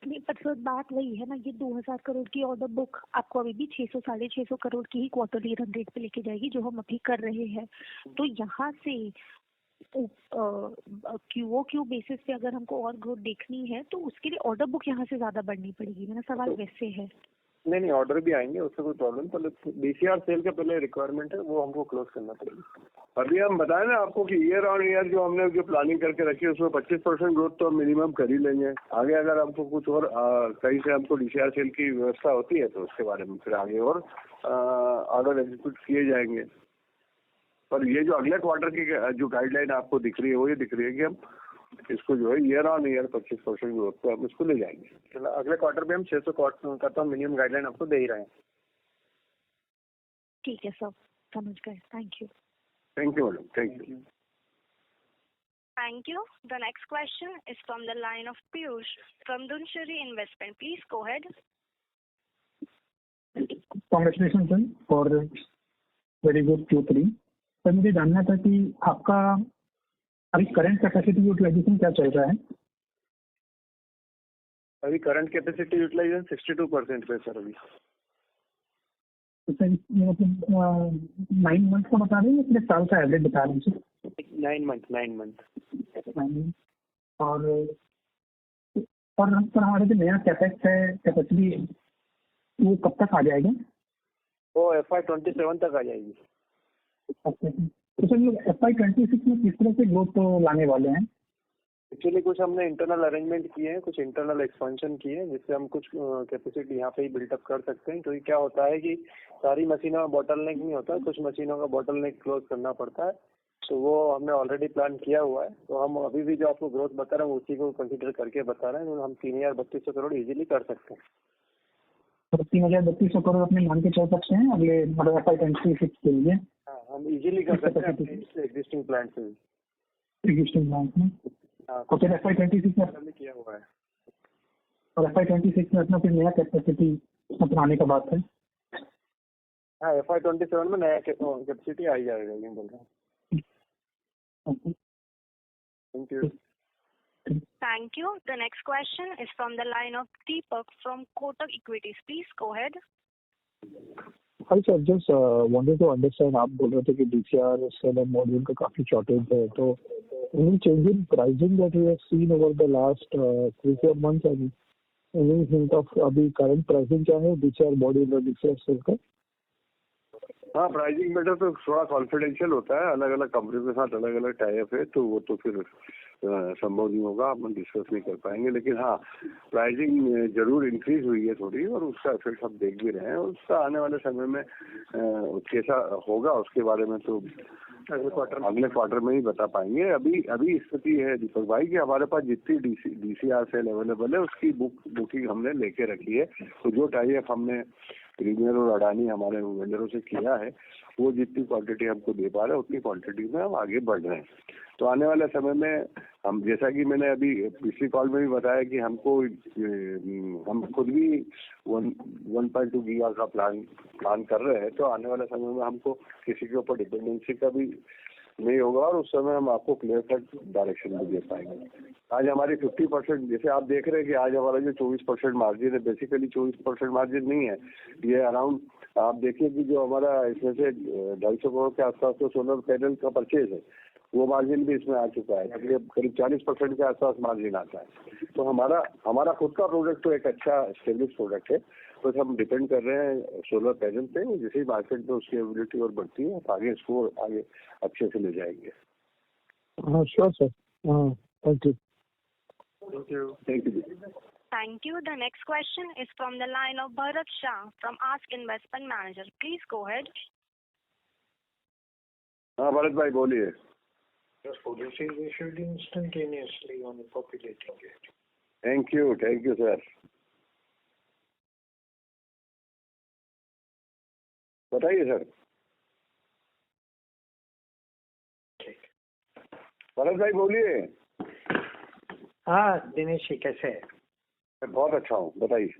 नहीं, पर सर बात वही है ना, ये 2000 करोड़ की ऑर्डर बुक आपको अभी भी 600-650 करोड़ की ही क्वार्टरली रन रेट पे लेके जाएगी जो हम अभी कर रहे हैं। तो यहाँ से QOQ बेसिस पे अगर हमको और ग्रोथ देखनी है तो उसके लिए ऑर्डर बुक यहाँ से ज्यादा बढ़नी पड़ेगी। मेरा सवाल वैसे है। नहीं, ऑर्डर भी आएंगे, उससे कोई प्रॉब्लम, पर DCR सेल का पहले रिक्वायरमेंट है वो हमको क्लोज करना पड़ेगा। अभी हम बताएं ना आपको कि ईयर ऑन ईयर जो हमने जो प्लानिंग करके रखी है उसमें 25% ग्रोथ तो मिनिमम कर ही लेंगे। आगे अगर हमको कुछ और कहीं से हमको DCR सेल की व्यवस्था होती है तो उसके बारे में फिर आगे और ऑर्डर एग्जीक्यूट किए जाएंगे। पर ये जो अगले क्वार्टर की जो गाइडलाइन आपको दिख रही है वो ये दिख रही है कि हम इसको जो है ईयर ऑन ईयर 25% ग्रोथ पे हम इसको ले जाएंगे। अगले क्वार्टर पे हम 600 करोड़ का तो मिनिमम गाइडलाइन आपको दे ही रहे हैं। ठीक है सर, समझ गए। Thank you. Thank you madam, thank you. Thank you. The next question is from the line of Piyush from Dunshiri Investment. Please go ahead. Congratulations sir for very good Q3. Sir मुझे जानना था कि आपका अभी current capacity utilisation क्या चल रहा है? अभी करंट कैपेसिटी यूटिलाइजेशन 62% पे सर। अभी तो सर मतलब 9 मंथ को बता रहे हैं या पूरे साल का एवरेज बता रहे हैं सर? 9 मंथ। और हमारा जो नया कैपेक्स है कैपेसिटी वो कब तक आ जाएगा? वो FY27 तक आ जाएगी। तो सर लोग FY26 में किस तरह से ग्रोथ तो लाने वाले हैं? एक्चुअली कुछ हमने इंटरनल अरेंजमेंट किए हैं, कुछ इंटरनल एक्सपेंशन किए हैं जिससे हम कुछ कैपेसिटी यहाँ पे ही बिल्टअप कर सकते हैं। क्योंकि क्या होता है कि सारी मशीनों में बॉटलनेक नहीं होता, कुछ मशीनों का बॉटलनेक क्लोज करना पड़ता है, तो वो हमने ऑलरेडी प्लान किया हुआ है। तो हम अभी भी जो आपको ग्रोथ बता रहे हैं उसी को कंसिडर करके बता रहे हैं। हम 3200 करोड़ इजीली कर सकते हैं। 3200 करोड़ अपने मान के चल सकते हैं अगले मतलब FY26 के लिए? हाँ, हम इजीली कर सकते हैं एग्जिस्टिंग प्लांट से। एग्जिस्टिंग प्लांट में तो फिर FY26 में किया हुआ है, और FY26 में अपना फिर नया कैपेसिटी अपनाने का बात है। हाँ, FY27 में नया कैपेसिटी आ जाएगा, ये बोल रहा हूँ। Thank you. Thank you. The next question is from the line of Deepak from Kotak Equities. Please go ahead. Hi sir, just wanted to understand, आप बोल रहे थे कि DCR सेल और मॉड्यूल का काफी शॉर्टेज है, तो any change in pricing that we have seen over the last 3-4 months and any hint of अभी current pricing क्या है DCR मॉड्यूल और DCR सेल का? हाँ, प्राइसिंग मैटर तो थोड़ा कॉन्फिडेंशियल होता है, अलग अलग कंपनियों के साथ अलग अलग टाई अप है, तो वो तो फिर संभव नहीं होगा, हम डिस्कस नहीं कर पाएंगे। लेकिन हाँ, प्राइसिंग जरूर इंक्रीज हुई है थोड़ी, और उसका इफेक्ट हम देख भी रहे हैं, और उसका आने वाले समय में कैसा होगा उसके बारे में तो अगले क्वार्टर में ही बता पाएंगे। अभी स्थिति है दीपक भाई कि हमारे पास जितनी DCR सेल अवेलेबल है उसकी बुकिंग हमने लेके रखी है। तो जो टाई अप हमने प्रीमियर और अडानी हमारे वेंडरों से किया है, वो जितनी क्वांटिटी हमको दे पा रहे हैं उतनी क्वांटिटी में हम आगे बढ़ रहे हैं। तो आने वाले समय में हम, जैसा कि मैंने अभी पिछली कॉल में भी बताया कि हमको हम खुद भी 1.2 गीगा का प्लान कर रहे हैं। तो आने वाले समय में हमको किसी के ऊपर डिपेंडेंसी का भी नहीं होगा और उस समय हम आपको क्लियर कट डायरेक्शन भी दे पाएंगे। आज हमारी 50%, जैसे आप देख रहे हैं कि आज हमारा जो 24% मार्जिन है, बेसिकली 24% मार्जिन नहीं है, ये अराउंड आप देखिए कि जो हमारा इसमें से 250 करोड़ के आसपास तो सोलर पैनल का परचेज है, वो मार्जिन भी इसमें आ चुका है। करीब 40% के आसपास मार्जिन आता है। तो हमारा खुद का प्रोडक्ट तो एक अच्छा स्टेब्लिश प्रोडक्ट है। तो हम डिपेंड कर रहे हैं सोलर पैनल पे, जैसे ही मार्केट में उसकी एबिलिटी और बढ़ती है आगे इसको आगे अच्छे से ले जाएंगे। हाँ श्योर सर, हाँ thank you. Thank you. Thank you. The next question is from the line of Bharat Shah from Ask Investment Manager. Please go ahead. हाँ भरत भाई बोलिए। Yes, policy is issued instantaneously on populating it. Thank you sir. बताइए sir. Bharat भाई बोलिए। हाँ दिनेश जी कैसे है? मैं बहुत अच्छा हूँ, बताइए।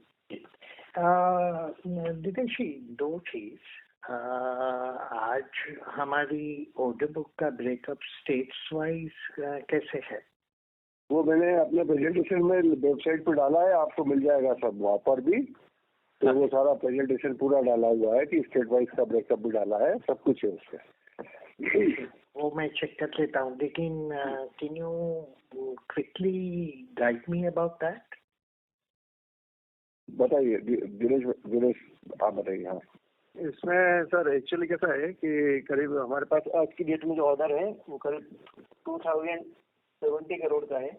दिनेश जी दो चीज, आज हमारी ऑर्डर बुक का ब्रेकअप स्टेट्स वाइज कैसे है? वो मैंने अपने प्रेजेंटेशन में वेबसाइट पर डाला है, आपको मिल जाएगा सब वहाँ पर भी। तो वो सारा प्रेजेंटेशन पूरा डाला हुआ है कि स्टेट वाइज का ब्रेकअप भी डाला है, सब कुछ है उसका। वो मैं चेक कर लेता हूँ, लेकिन can you quickly guide me about that? बताइए दिनेश आप बताइए। हाँ इसमें सर एक्चुअली कैसा है कि करीब हमारे पास आज की डेट में जो ऑर्डर है वो करीब 2070 करोड़ का है,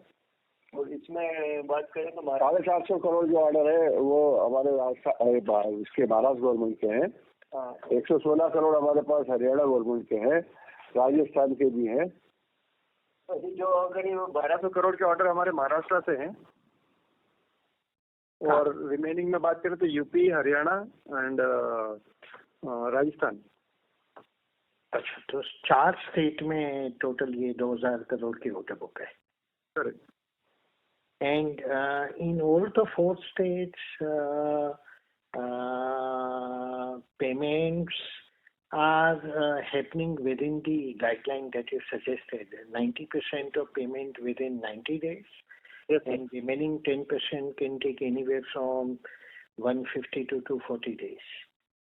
और इसमें बात करें तो 750 करोड़ जो ऑर्डर है वो हमारे इसके महाराष्ट्र गवर्नमेंट के हैं। 116 करोड़ हमारे पास हरियाणा गवर्नमेंट के हैं, राजस्थान के भी हैं। अभी जो करीब 1200 करोड़ के ऑर्डर हमारे महाराष्ट्र से हैं, और रिमेनिंग में बात करें तो यूपी, हरियाणा एंड राजस्थान। अच्छा, तो 4 स्टेट में टोटल ये 2000 करोड़ की ऑर्डर बुक है। Correct. And in all the 4 states, payments are happening within the guideline that you suggested. 90% of payment within 90 days, yes, and remaining 10% can take anywhere from 150 to 240 days.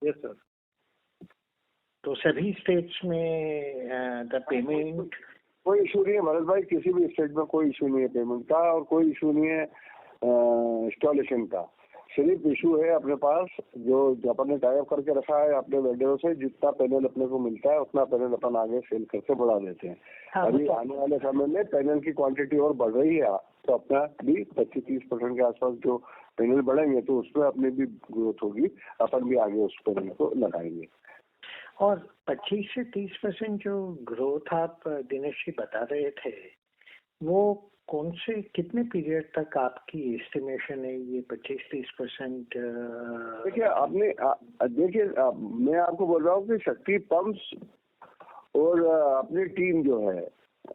Yes, sir. तो सभी states में the payment कोई issue नहीं है भरत भाई, किसी भी state में कोई इशू नहीं है पेमेंट का, और कोई इशू नहीं है इंस्टॉलेशन का। सिर्फ इशू है अपने पास जो अपन ने टाई अप करके रखा है अपने वेंडरों से, जितना पैनल अपने को मिलता है उतना पैनल अपन आगे सेल करके बढ़ा देते हैं। हाँ, अभी आने वाले समय में पैनल की क्वांटिटी और बढ़ रही है, तो अपना भी 25-30% के आसपास जो पैनल बढ़ेंगे तो उसमें अपनी भी ग्रोथ होगी, अपन भी आगे उस पैनल को लगाएंगे। और 25 से 30% जो ग्रोथ आप दिनेश जी बता रहे थे, वो कौन से कितने पीरियड तक आपकी एस्टिमेशन है ये 25-30%? देखिए मैं आपको बोल रहा हूँ कि शक्ति पंप्स और अपनी टीम जो है,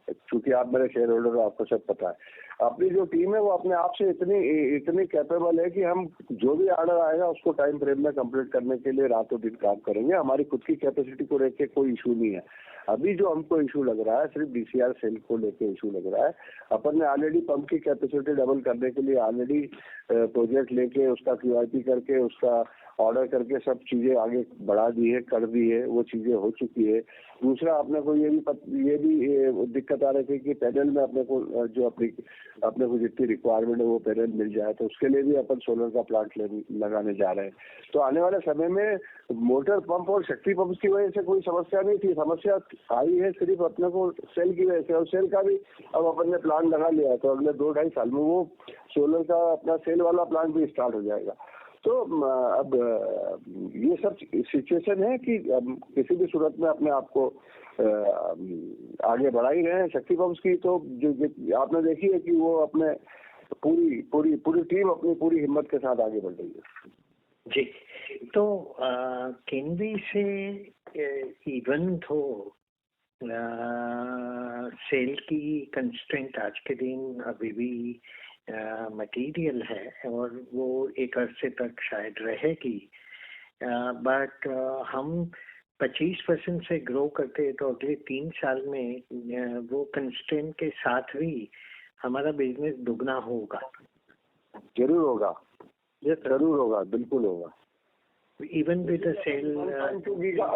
क्योंकि आप मेरे शेयर होल्डर हो, आपको सब पता है, अपनी जो टीम है वो अपने आप से इतनी कैपेबल है कि हम जो भी ऑर्डर आएगा उसको टाइम फ्रेम में कंप्लीट करने के लिए रातों दिन काम करेंगे। हमारी खुद की कैपेसिटी को लेके कोई इशू नहीं है। अभी जो हमको इशू लग रहा है सिर्फ DCR सेल को लेके इशू लग रहा है। अपन ने ऑलरेडी पंप की कैपेसिटी डबल करने के लिए ऑलरेडी प्रोजेक्ट लेके उसका QIP करके उसका ऑर्डर करके सब चीजें आगे बढ़ा दी है, कर दी है, वो चीजें हो चुकी है। दूसरा अपने को ये भी दिक्कत आ रही थी कि पैनल में अपने को जितनी रिक्वायरमेंट है वो पैनल मिल जाए, तो उसके लिए भी अपन सोलर का प्लांट लगाने जा रहे हैं। तो आने वाले समय में मोटर पंप और शक्ति पंप की वजह से कोई समस्या नहीं थी, समस्या आई है सिर्फ अपने को सेल की वजह से, और सेल का भी अब अपन ने प्लान लगा लिया है, तो अगले 2-2.5 साल में वो सोलर का अपना सेल वाला प्लांट भी स्टार्ट हो जाएगा। तो अब ये सब सिचुएशन है कि किसी भी सूरत में अपने आप को आगे बढ़ा ही रहे हैं। शक्ति पंप्स की तो जो आपने देखी है कि वो अपने पूरी टीम अपनी पूरी हिम्मत के साथ आगे बढ़ रही है। जी, तो can we say even though cell की कंस्ट्रेंट आज के दिन अभी भी मटेरियल है और वो एक अरसे तक शायद रहेगी, बट हम 25% से ग्रो करते हैं तो अगले 3 साल में वो कंस्ट्रेंट के साथ भी हमारा बिजनेस दुगना होगा? जरूर होगा, ये जरूर होगा, बिल्कुल होगा। इवन विद सेल 1.2 गीगा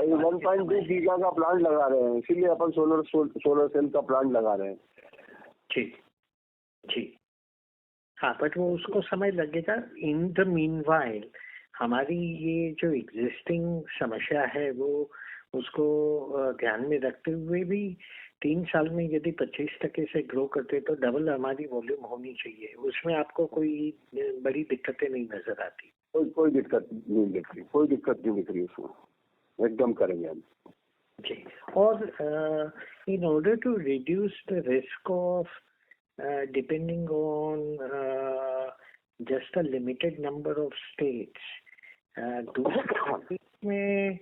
का प्लांट लगा रहे हैं, इसीलिए अपन सोलर सेल का प्लांट लगा रहे हैं। ठीक ठीक, हाँ, बट वो उसको समय लगेगा। इन द मीनवाइल हमारी ये जो एग्जिस्टिंग समस्या है वो उसको ध्यान में रखते हुए भी 3 साल में यदि 25% से ग्रो करते तो डबल हमारी वॉल्यूम होनी चाहिए। उसमें आपको कोई बड़ी दिक्कतें नहीं नजर आती? कोई दिक्कत नहीं दिख रही, कोई दिक्कत नहीं दिख रही उसमें, एकदम करेंगे हम जी। और in order to reduce the risk of depending on just a limited number of states, दूसरे में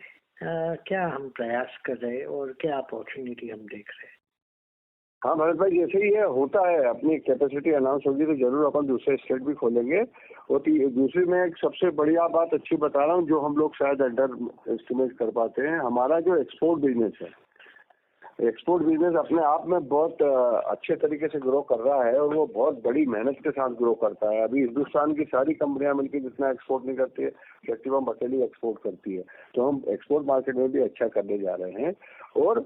क्या हम प्रयास कर रहे हैं और क्या अपॉर्चुनिटी हम देख रहे हैं? हाँ भरत भाई, जैसे ही ये होता है, अपनी कैपेसिटी अनाउंस होगी तो जरूर अपन दूसरे स्टेट भी खोलेंगे। और दूसरी में एक सबसे बढ़िया बात अच्छी बता रहा हूँ जो हम लोग शायद अंडर एस्टिमेट कर पाते हैं, हमारा जो एक्सपोर्ट बिजनेस है, एक्सपोर्ट बिजनेस अपने आप में बहुत अच्छे तरीके से ग्रो कर रहा है और वो बहुत बड़ी मेहनत के साथ ग्रो करता है। अभी हिंदुस्तान की सारी कंपनियां मिलकर जितना एक्सपोर्ट नहीं करती है, शक्ति पंप अकेली एक्सपोर्ट करती है। तो हम एक्सपोर्ट मार्केट में भी अच्छा करने जा रहे हैं और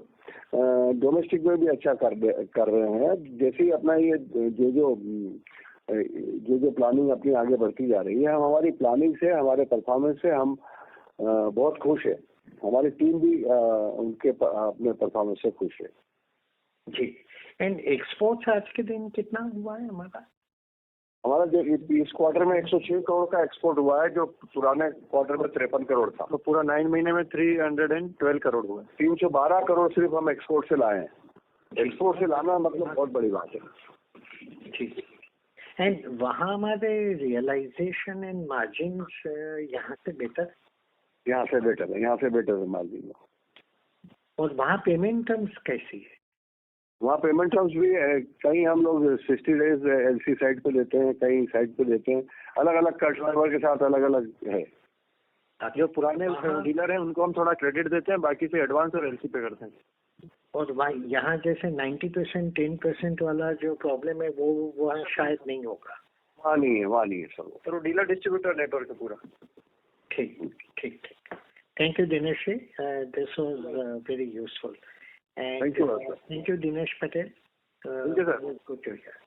डोमेस्टिक में भी अच्छा कर रहे हैं। जैसे ही अपना ये जो प्लानिंग अपनी आगे बढ़ती जा रही है, हम हमारी प्लानिंग से, हमारे परफॉर्मेंस से हम बहुत खुश है। हमारी टीम भी उनके अपने परफॉर्मेंस से खुश है जी। एंड एक्सपोर्ट्स आज के दिन कितना हुआ है हमारा जो इस क्वार्टर में 106 करोड़ का एक्सपोर्ट हुआ है, जो पुराने क्वार्टर में 53 करोड़ था। तो पूरा 9 महीने में 312 करोड़ हुआ। 312 करोड़ सिर्फ हम एक्सपोर्ट से लाए हैं। एक्सपोर्ट से लाना मतलब बहुत बड़ी बात है। ठीक। एंड वहाँ हमारे रियलाइजेशन एंड मार्जिन्स यहाँ से बेटर है मार्जिन। और वहाँ पेमेंट टर्म्स कैसी है? वहाँ पेमेंट टर्म्स भी कहीं हम लोग 60 डेज एलसी साइड पे देते हैं, कहीं साइड पे देते हैं, अलग अलग कस्टमर के साथ अलग अलग है। जो पुराने डीलर हैं उनको हम थोड़ा क्रेडिट देते हैं, बाकी से एडवांस और एलसी पे करते हैं। और यहाँ जैसे 90% 10% वाला जो प्रॉब्लम है वो वहाँ शायद नहीं होगा। वहाँ नहीं है सब। तो डीलर डिस्ट्रीब्यूटर नेटवर्क है पूरा। ठीक। Thank you, Dinesh. This was very useful. And thank you, Dinesh Patel. Thank you, sir. Good to hear.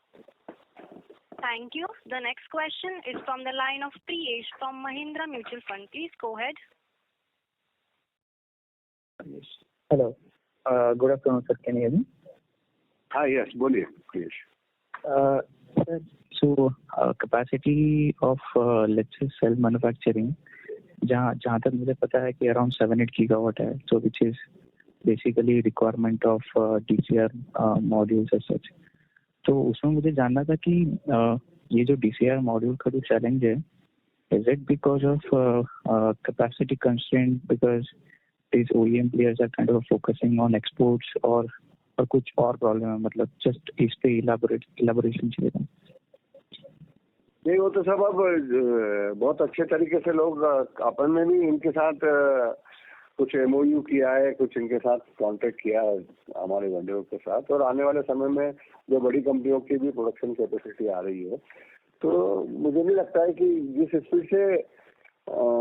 Thank you. The next question is from the line of Priyesh from Mahindra Mutual Fund. Please go ahead. Hello. Good afternoon, sir. Can you hear me? Yes. बोलिए, Priyesh. Sir, so capacity of let's say cell manufacturing, जहाँ तक मुझे पता है कि around 7-8 gigawatt है, so which is basically requirement of DCR modules as such. तो उसमें मुझे जानना था कि ये जो DCR मॉड्यूल का जो चैलेंज है, is it because of capacity constraint because these OEM players are kind of focusing on exports और कुछ और प्रॉब्लम है? मतलब जस्ट इस पे इलाबोरेशन चाहिए था। नहीं, वो तो सब अब बहुत अच्छे तरीके से लोग, अपन ने भी इनके साथ कुछ MOU किया है, कुछ इनके साथ कॉन्ट्रैक्ट किया है हमारे वेंडरों के साथ, और आने वाले समय में जो बड़ी कंपनियों की भी प्रोडक्शन कैपेसिटी आ रही है, तो मुझे नहीं लगता है कि जिस स्पीड से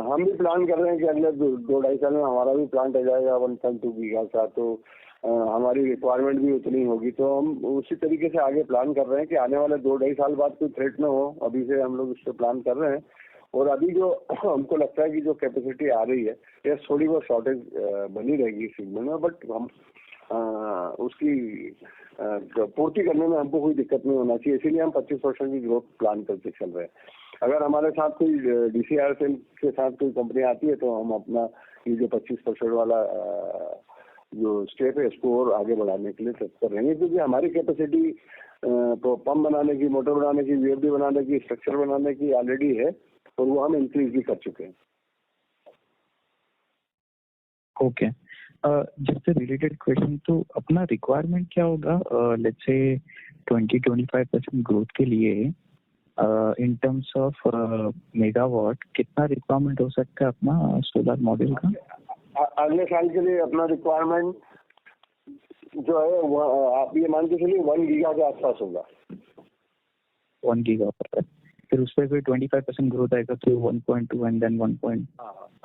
हम भी प्लान कर रहे हैं कि अगले 2-2.5 साल में हमारा भी प्लांट आ जाएगा 1.2 गीगा का, तो हमारी रिक्वायरमेंट भी उतनी होगी। तो हम उसी तरीके से आगे प्लान कर रहे हैं कि आने वाले 2-2.5 साल बाद कोई थ्रेट ना हो, अभी से हम लोग इस पर प्लान कर रहे हैं। और अभी जो हमको लगता है कि जो कैपेसिटी आ रही है, ये थोड़ी बहुत शॉर्टेज बनी रहेगी इस सेगमेंट में, बट हम उसकी पूर्ति करने में हमको कोई दिक्कत नहीं होना चाहिए, इसीलिए हम 25% की ग्रोथ प्लान करके चल रहे हैं। अगर हमारे साथ कोई DCR सेल के साथ कोई कंपनी आती है तो हम अपना ये जो 25% वाला जो स्टेप है इसको और आगे बढ़ाने के लिए तत्पर रहेंगे, क्योंकि हमारी कैपेसिटी पंप बनाने की, मोटर बनाने की, VFD बनाने की, स्ट्रक्चर बनाने की ऑलरेडी है, और वो हम इंक्रीज भी कर चुके हैं। ओके, जस्ट रिलेटेड क्वेश्चन, तो अपना रिक्वायरमेंट क्या होगा लेट्स से 20-25% ग्रोथ के लिए इन टर्म्स ऑफ मेगावाट, कितना रिक्वायरमेंट हो सकता है अपना सोलर मॉड्यूल का? अगले साल के लिए अपना रिक्वायरमेंट जो है वो आप ये मान के चलिए 1 गीगा के आसपास होगा। 1 गीगावाट, फिर उस पर फिर 25% ग्रोथ आएगा तो 1.2 एंड देन 1.4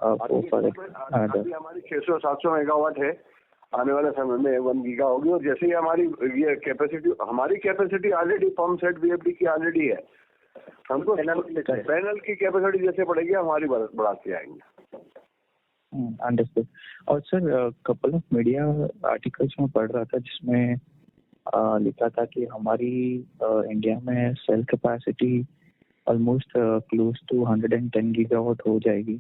अभी हमारी 600-700 मेगावाट है, आने वाले समय में 1 गीगा होगी। और जैसे ही हमारी ये capacity already pump set VFD की ऑलरेडी है, हमको पैनल की कैपेसिटी जैसे बढ़ेगी हमारी बढ़ाते आएंगे। अंडरस्टूड। और sir couple of media articles में पढ़ रहा था जिसमें लिखा था कि हमारी इंडिया में cell capacity almost close to 110 gigawatt हो जाएगी।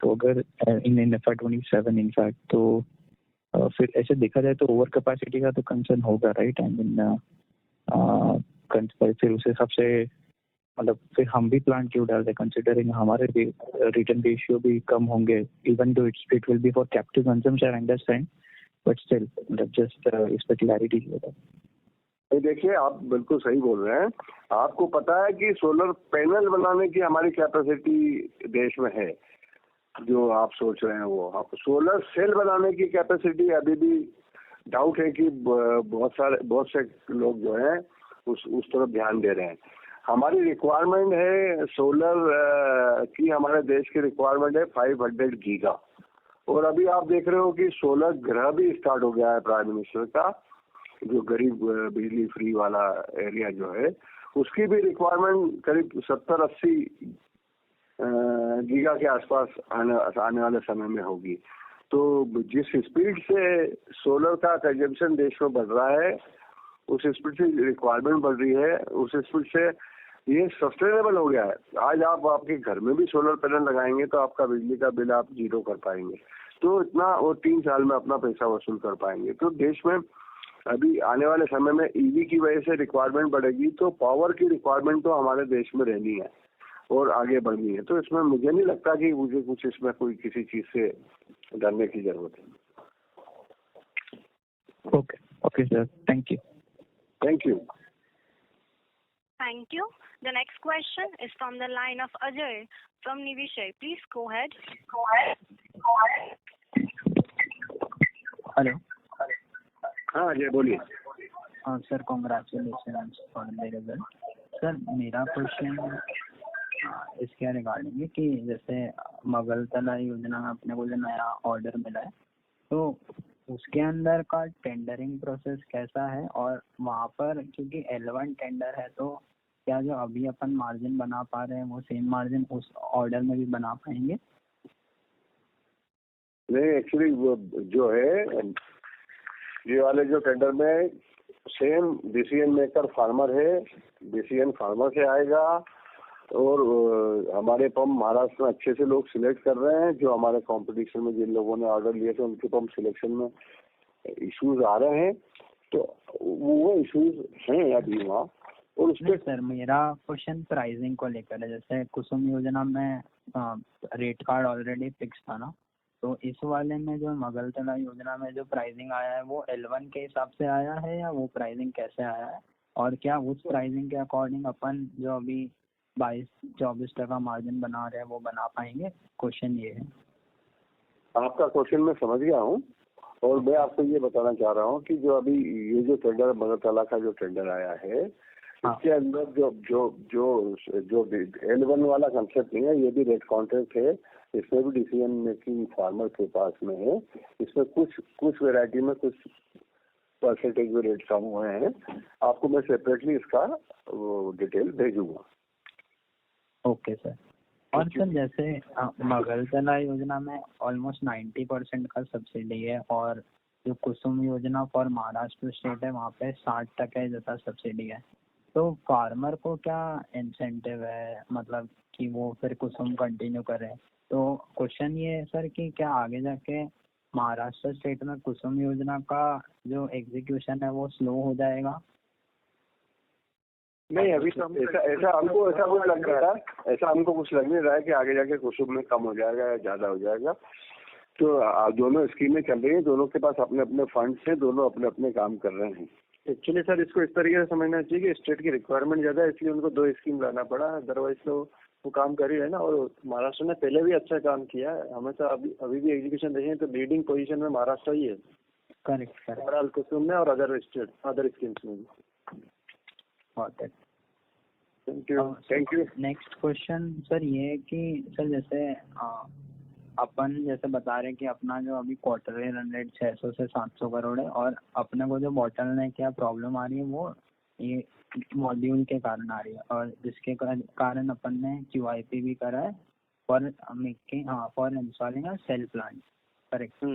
तो अगर इन FY27 इनफैक्ट, तो फिर ऐसे देखा जाए तो ओवर कैपेसिटी का तो कंसर्न होगा, राइट? आई मीन फिर उस हिसाब से मतलब फिर हम भी प्लान क्यों डाल रहे, कंसिडरिंग हमारे रिटर्न रेशियो भी कम होंगे, even though it will be for captive consumption, understand, but still मतलब जस्ट इस पर क्लैरिटी चाहिए। देखिए, आप बिल्कुल सही बोल रहे हैं। आपको पता है कि सोलर पैनल बनाने की हमारी कैपेसिटी देश में है, जो आप सोच रहे हैं वो सोलर सेल बनाने की कैपेसिटी अभी भी डाउट है कि बहुत से लोग जो हैं उस तरफ ध्यान दे रहे हैं। हमारी रिक्वायरमेंट है सोलर की, हमारे देश की रिक्वायरमेंट है 500 गीगा। और अभी आप देख रहे हो कि सोलर ग्रह भी स्टार्ट हो गया है प्राइम मिनिस्टर का, जो गरीब बिजली फ्री वाला एरिया जो है उसकी भी रिक्वायरमेंट करीब 70-80 गीगा के आसपास आने वाले समय में होगी। तो जिस स्पीड से सोलर का कंजम्पशन देश में बढ़ रहा है, उस स्पीड से रिक्वायरमेंट बढ़ रही है, उस स्पीड से ये सस्टेनेबल हो गया है। आज आप आपके घर में भी सोलर पैनल लगाएंगे तो आपका बिजली का बिल आप 0 कर पाएंगे, तो इतना और 3 साल में अपना पैसा वसूल कर पाएंगे। तो देश में अभी आने वाले समय में EV की वजह से रिक्वायरमेंट बढ़ेगी, तो पावर की रिक्वायरमेंट तो हमारे देश में रहनी है और आगे बढ़नी है। तो इसमें मुझे नहीं लगता कि मुझे कुछ इसमें कोई किसी चीज से डरने की जरूरत है। Okay sir, thank you. Thank you. Thank you. The next question is from the line of Ajay from Niveshaay. Please go ahead. Hello. हाँ अजय बोलिए। Sir congratulation for the result. Sir मेरा क्वेश्चन इसके रिगार्डिंग है कि जैसे मगलतला योजना में अपने को जो नया ऑर्डर मिला है, तो उसके अंदर का टेंडरिंग प्रोसेस कैसा है, और वहाँ पर क्योंकि L1 टेंडर है, तो क्या जो अभी अपन मार्जिन बना पा रहे हैं वो सेम मार्जिन उस ऑर्डर में भी बना पाएंगे? नहीं, एक्चुअली वो जो है ये वाले जो टेंडर में सेम डिसीजन मेकर फार्मर है, डिसीजन फार्मर से आएगा। और हमारे पंप महाराष्ट्र में अच्छे से लोग सिलेक्ट कर रहे हैं। जो हमारे कंपटीशन में जिन लोगों ने ऑर्डर लिए थे उनके पंप सिलेक्शन में इश्यूज आ रहे हैं, तो वो इश्यूज हैं अभी वहाँ। और उसके सर मेरा क्वेश्चन प्राइसिंग को लेकर है। जैसे कुसुम योजना में रेट कार्ड ऑलरेडी फिक्स था ना, तो इस वाले में जो मगलतला योजना में जो प्राइसिंग आया है वो L1 के हिसाब से आया है या वो प्राइसिंग कैसे आया है, और क्या उस प्राइसिंग के अकॉर्डिंग अपन जो अभी 22-24% मार्जिन बना रहे हैं वो बना पाएंगे? क्वेश्चन ये है। आपका क्वेश्चन मैं समझ गया हूँ, और मैं आपको ये बताना चाह रहा हूँ कि जो अभी ये जो टेंडर मगलतला का जो टेंडर आया है, इसके अंदर जो L1 वाला कंसेप्ट नहीं है, ये भी रेट कॉन्ट्रैक्ट है। इसमें भी डिसीजन मेकिंग फार्मर के पास में है। इसमें कुछ वैरायटी में कुछ परसेंटेज में रेट कम हुए हैं। आपको मैं सेपरेटली इसका डिटेल भेजूंगा। Okay sir. और सर जैसे मगलतला योजना में ऑलमोस्ट 90% का सब्सिडी है, और जो कुसुम योजना फॉर महाराष्ट्र स्टेट है वहाँ पे 60% जैसा सब्सिडी है, तो फार्मर को क्या इंसेंटिव है, मतलब कि वो फिर कुसुम कंटिन्यू करे? तो क्वेश्चन ये है सर कि क्या आगे जाके महाराष्ट्र स्टेट में कुसुम योजना का जो एग्जीक्यूशन है वो स्लो हो जाएगा? नहीं, अभी तो ऐसा हमको कुछ लग नहीं रहा है कि आगे जाके कुसुम में कम हो जाएगा या ज्यादा हो जाएगा। तो दोनों स्कीमें चल रही हैं, दोनों के पास अपने अपने फंड्स हैं, दोनों अपने अपने काम कर रहे हैं। एक्चुअली सर इसको इस तरीके से समझना चाहिए कि स्टेट की रिक्वायरमेंट ज़्यादा है, इसलिए उनको 2 स्कीम लाना पड़ा, अदरवाइज तो वो काम कर ही रहे ना। और महाराष्ट्र ने पहले भी अच्छा काम किया है, हमेशा अभी भी एग्जीक्यूशन देखें तो लीडिंग पोजीशन में महाराष्ट्र ही है। करेक्ट ओवरऑल कुसुम में और अदर स्कीम्स में भी। Thank you. Next question sir ये है कि सर जैसे अपन जैसे बता रहे हैं कि अपना जो अभी क्वार्टरली रन रेट 600 से 700 करोड़ है, और अपने को जो बॉटलनेक क्या प्रॉब्लम आ रही है वो ये मॉड्यूल के कारण आ रही है, और जिसके कारण अपन ने QIP भी करा है for installing a cell plant. Correct.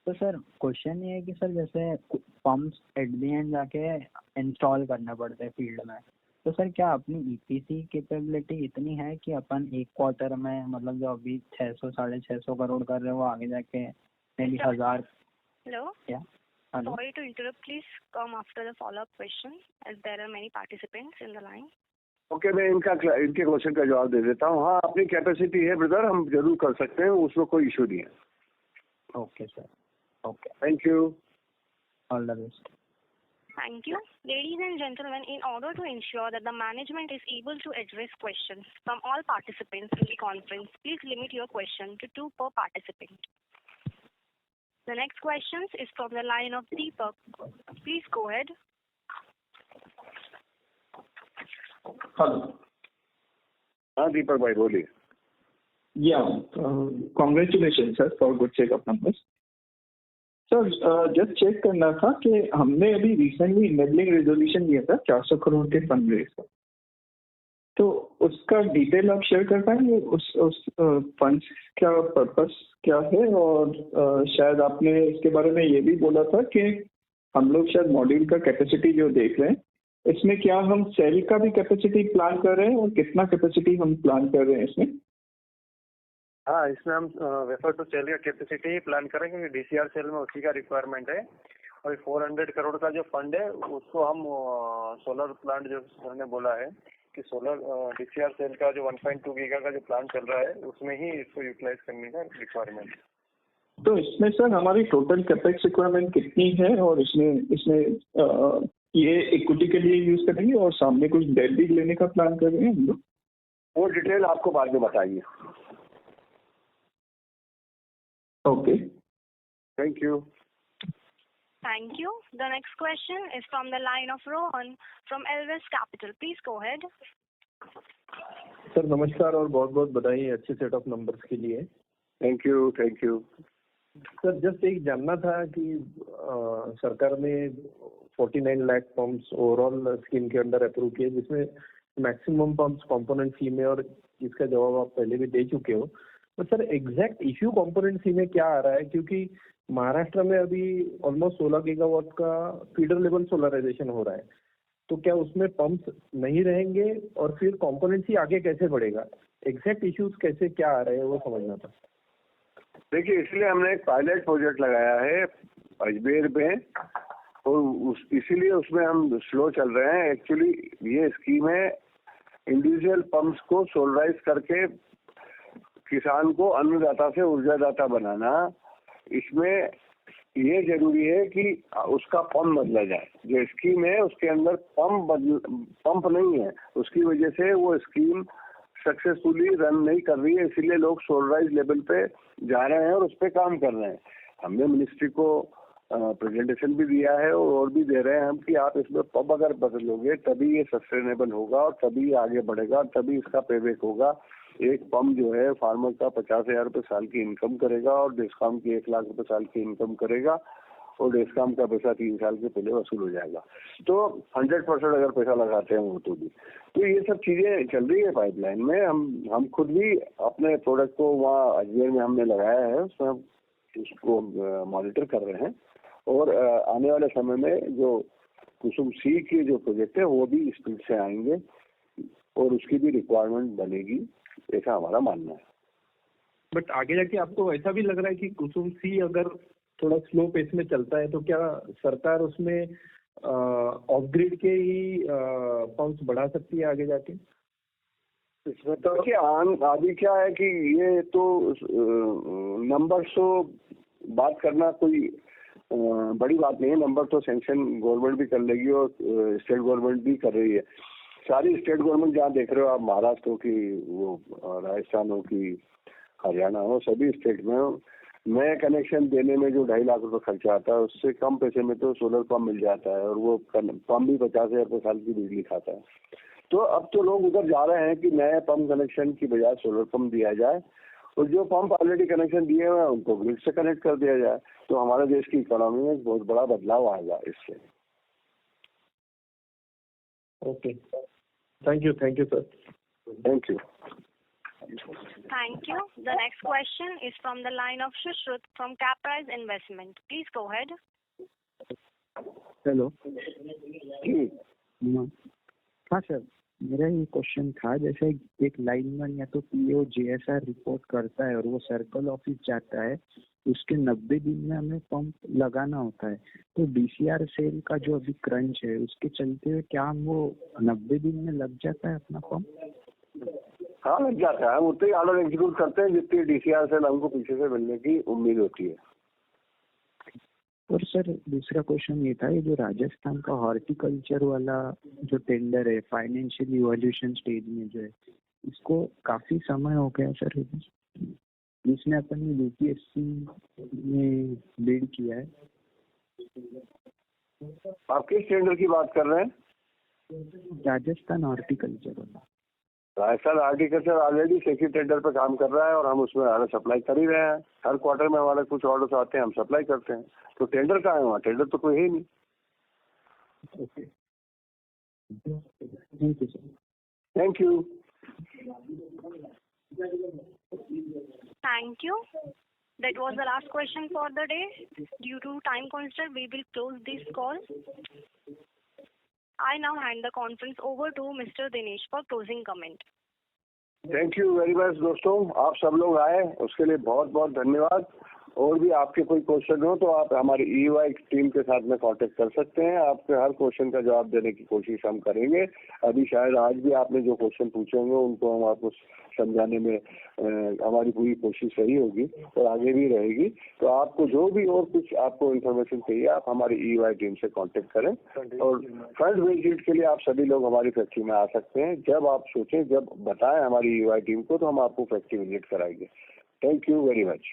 तो सर क्वेश्चन ये है कि सर जैसे पंप्स एट द एंड जाके इंस्टॉल करने पड़ते हैं फील्ड में, तो सर क्या अपनी EPC कैपेबिलिटी इतनी है कि अपन एक क्वार्टर में मतलब जो अभी 600 650 करोड़ कर रहे हैं वो आगे जाके may be 1000? Hello. Yeah. Sorry to interrupt. Please come after the follow-up question, as there are many participants in the line. Okay, मैं इनके क्वेश्चन का जवाब दे देता हूँ। हाँ, अपनी कैपेसिटी है ब्रदर, हम जरूर कर सकते हैं, उसमें कोई इशू नहीं है। Okay sir, okay, thank you, all the best. Thank you. Ladies and gentlemen, in order to ensure that the management is able to address questions from all participants in the conference, please limit your question to 2 per participant. The next question is from the line of Deepak. Please go ahead. Hello. हाँ दीपक भाई बोलिए। Congratulation sir for good check of numbers. Sir just check करना था कि हमने अभी recently enabling resolution दिया था 400 करोड़ के फंड रेज का, तो उसका डिटेल आप शेयर कर पाएंगे? उस फंड्स का पर्पस क्या है? और शायद आपने इसके बारे में ये भी बोला था कि हम लोग शायद मॉड्यूल का कैपेसिटी जो देख रहे हैं, इसमें क्या हम सेल का भी कैपेसिटी प्लान कर रहे हैं और कितना कैपेसिटी हम प्लान कर रहे हैं इसमें? हाँ, इसमें हम वेफर टू सेल का कैपेसिटी ही प्लान करेंगे क्योंकि DCR सेल में उसी का रिक्वायरमेंट है। और 400 करोड़ का जो फंड है उसको हम सोलर प्लांट जो सर ने बोला है कि सोलर DCR सेल का जो 1.2 गीगा का जो प्लांट चल रहा है उसमें ही इसको यूटिलाइज करने का रिक्वायरमेंट है। तो इसमें सर हमारी टोटल कैपेक्स रिक्वायरमेंट कितनी है, और इसमें ये इक्विटी के लिए यूज करेंगे और सामने कुछ डेट भी लेने का प्लान कर रहे हैं हम लोग? वो डिटेल आपको बाद में बताइए। Okay, thank you. Thank you. The next question is from the line of Rohan from Elvis Capital. Please go ahead. Sir नमस्कार और बहुत बहुत बधाई अच्छे सेट ऑफ नंबर्स के लिए। Thank you, thank you. Sir just एक जानना था कि सरकार ने 49 लाख पंप्स ओवरऑल स्कीम के अंदर अप्रूव किए, जिसमें मैक्सिमम पंप्स कंपोनेंट सी में, और इसका जवाब आप पहले भी दे चुके हो। तो sir exact issue component C में क्या आ रहा है? क्योंकि महाराष्ट्र में अभी ऑलमोस्ट 16 गीगावाट का फीडर लेवल सोलराइजेशन हो रहा है, तो क्या उसमें पंप्स नहीं रहेंगे और फिर कंपोनेंट सी आगे कैसे बढ़ेगा? एग्जैक्ट इश्यूज कैसे क्या आ रहे हैं वो समझना था। देखिए, इसलिए हमने एक पायलट प्रोजेक्ट लगाया है अजमेर में, और इसीलिए उसमें हम स्लो चल रहे हैं। एक्चुअली ये स्कीम है इंडिविजुअल पंप्स को सोलराइज करके किसान को अन्नदाता से ऊर्जादाता बनाना। इसमें ये जरूरी है कि उसका पंप बदला जाए। जो स्कीम है उसके अंदर पंप नहीं है, उसकी वजह से वो स्कीम सक्सेसफुली रन नहीं कर रही है, इसीलिए लोग सोलराइज लेवल पे जा रहे हैं और उस पर काम कर रहे हैं। हमने मिनिस्ट्री को प्रेजेंटेशन भी दिया है और भी दे रहे हैं हम कि आप इसमें पंप अगर बदलोगे तभी ये सस्टेनेबल होगा और तभी आगे बढ़ेगा, तभी इसका पेबैक होगा। एक पंप जो है फार्मर का 50,000 रुपये साल की इनकम करेगा और डिस्काउंट की 1 लाख रुपये साल की इनकम करेगा, और डिस्काउंट का पैसा 3 साल के पहले वसूल हो जाएगा। तो 100% अगर पैसा लगाते हैं वो तो ये सब चीजें चल रही है पाइपलाइन में। हम खुद भी अपने प्रोडक्ट को वहाँ अजमेर में हमने लगाया है, उसमें हम उसको मॉनिटर कर रहे हैं, और आने वाले समय में जो कुसुम सी के जो प्रोजेक्ट है वो भी स्पीड से आएंगे और उसकी भी रिक्वायरमेंट बनेगी, ऐसा हमारा मानना है। बट आगे जाके आपको ऐसा भी लग रहा है कि कुसुम सी अगर थोड़ा स्लो पेस में चलता है तो क्या सरकार उसमें ऑफ ग्रिड के ही पंप्स बढ़ा सकती है आगे जाके? इसमें तो देखिए अभी क्या है कि ये तो नंबर तो बात करना कोई बड़ी बात नहीं है। नंबर तो सैंक्शन गवर्नमेंट भी कर लेगी और स्टेट गवर्नमेंट भी कर रही है। सारी स्टेट गवर्नमेंट जहाँ देख रहे हो आप, महाराष्ट्र हो की वो राजस्थान हो की हरियाणा हो, सभी स्टेट में नए कनेक्शन देने में जो 2.5 लाख रुपए खर्चा आता है उससे कम पैसे में तो सोलर पंप मिल जाता है और वो पंप भी 50,000 रुपये साल की बिजली खाता है। तो अब तो लोग उधर जा रहे हैं कि नए पंप कनेक्शन की बजाय सोलर पंप दिया जाए और जो पंप ऑलरेडी कनेक्शन दिए हुए हैं उनको ग्रिड से कनेक्ट कर दिया जाए, तो हमारे देश की इकोनॉमी में बहुत बड़ा बदलाव आएगा इससे। Okay, thank you sir. Thank you. Thank you. The next question is from the line of Shushruth from Caprize Investment. Please go ahead. Hello. हाँ सर, मेरा ये क्वेश्चन था, जैसे एक लाइनमैन या तो पीओ जीएसआर रिपोर्ट करता है और वो सर्कल ऑफिस जाता है, उसके 90 दिन में हमें पंप लगाना होता है, तो डीसीआर सेल का जो अभी क्रंच है उसके चलते हुए क्या हम वो 90 दिन में लग जाता है अपना पंप? हाँ लग जाता है, हम उतने ही ऑर्डर एग्जीक्यूट करते हैं जितनी डीसीआर से हमको पीछे से मिलने की उम्मीद होती है। और सर दूसरा क्वेश्चन ये था, ये जो राजस्थान का हॉर्टिकल्चर वाला जो टेंडर है फाइनेंशियल इवोल्यूशन स्टेज में जो है, इसको काफी समय हो गया सर, जिसमें अपन यूपीएससी में बिड किया है। आप किस टेंडर की बात कर रहे हैं? राजस्थान हॉर्टिकल्चर वाला। Rajasthan horticulture already sexy tender पे काम कर रहा है और हम उसमें ऑर्डर सप्लाई कर ही रहे हैं। हर क्वार्टर में हमारे कुछ ऑर्डर्स आते हैं, हम सप्लाई करते हैं। तो टेंडर कहाँ है वहाँ? टेंडर तो कोई है ही नहीं। Okay, thank you sir. Thank you. Thank you. That was the last question for the day. Due to time constraint, we will close this call. I now hand the conference over to Mr. Dinesh for closing comment. Thank you very much दोस्तों, आप सब लोग आए उसके लिए बहुत बहुत धन्यवाद। और भी आपके कोई क्वेश्चन हो तो आप हमारी ईवाई टीम के साथ में कांटेक्ट कर सकते हैं। आपके हर क्वेश्चन का जवाब देने की कोशिश हम करेंगे। अभी शायद आज भी आपने जो क्वेश्चन पूछे होंगे उनको हम आपको समझाने में हमारी पूरी कोशिश रही होगी और आगे भी रहेगी। तो आपको जो भी और कुछ आपको इन्फॉर्मेशन चाहिए आप हमारी ईवाई टीम से कांटेक्ट करें। और फ्रंट विजिट के लिए आप सभी लोग हमारी फैक्ट्री में आ सकते हैं। जब आप सोचें, जब बताएं हमारी ईवाई टीम को, तो हम आपको फैक्ट्री विजिट कराएंगे। Thank you very much.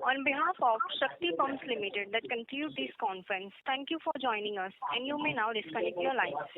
On behalf of Shakti Pumps Limited, that concludes this conference. Thank you for joining us, and you may now disconnect your lines.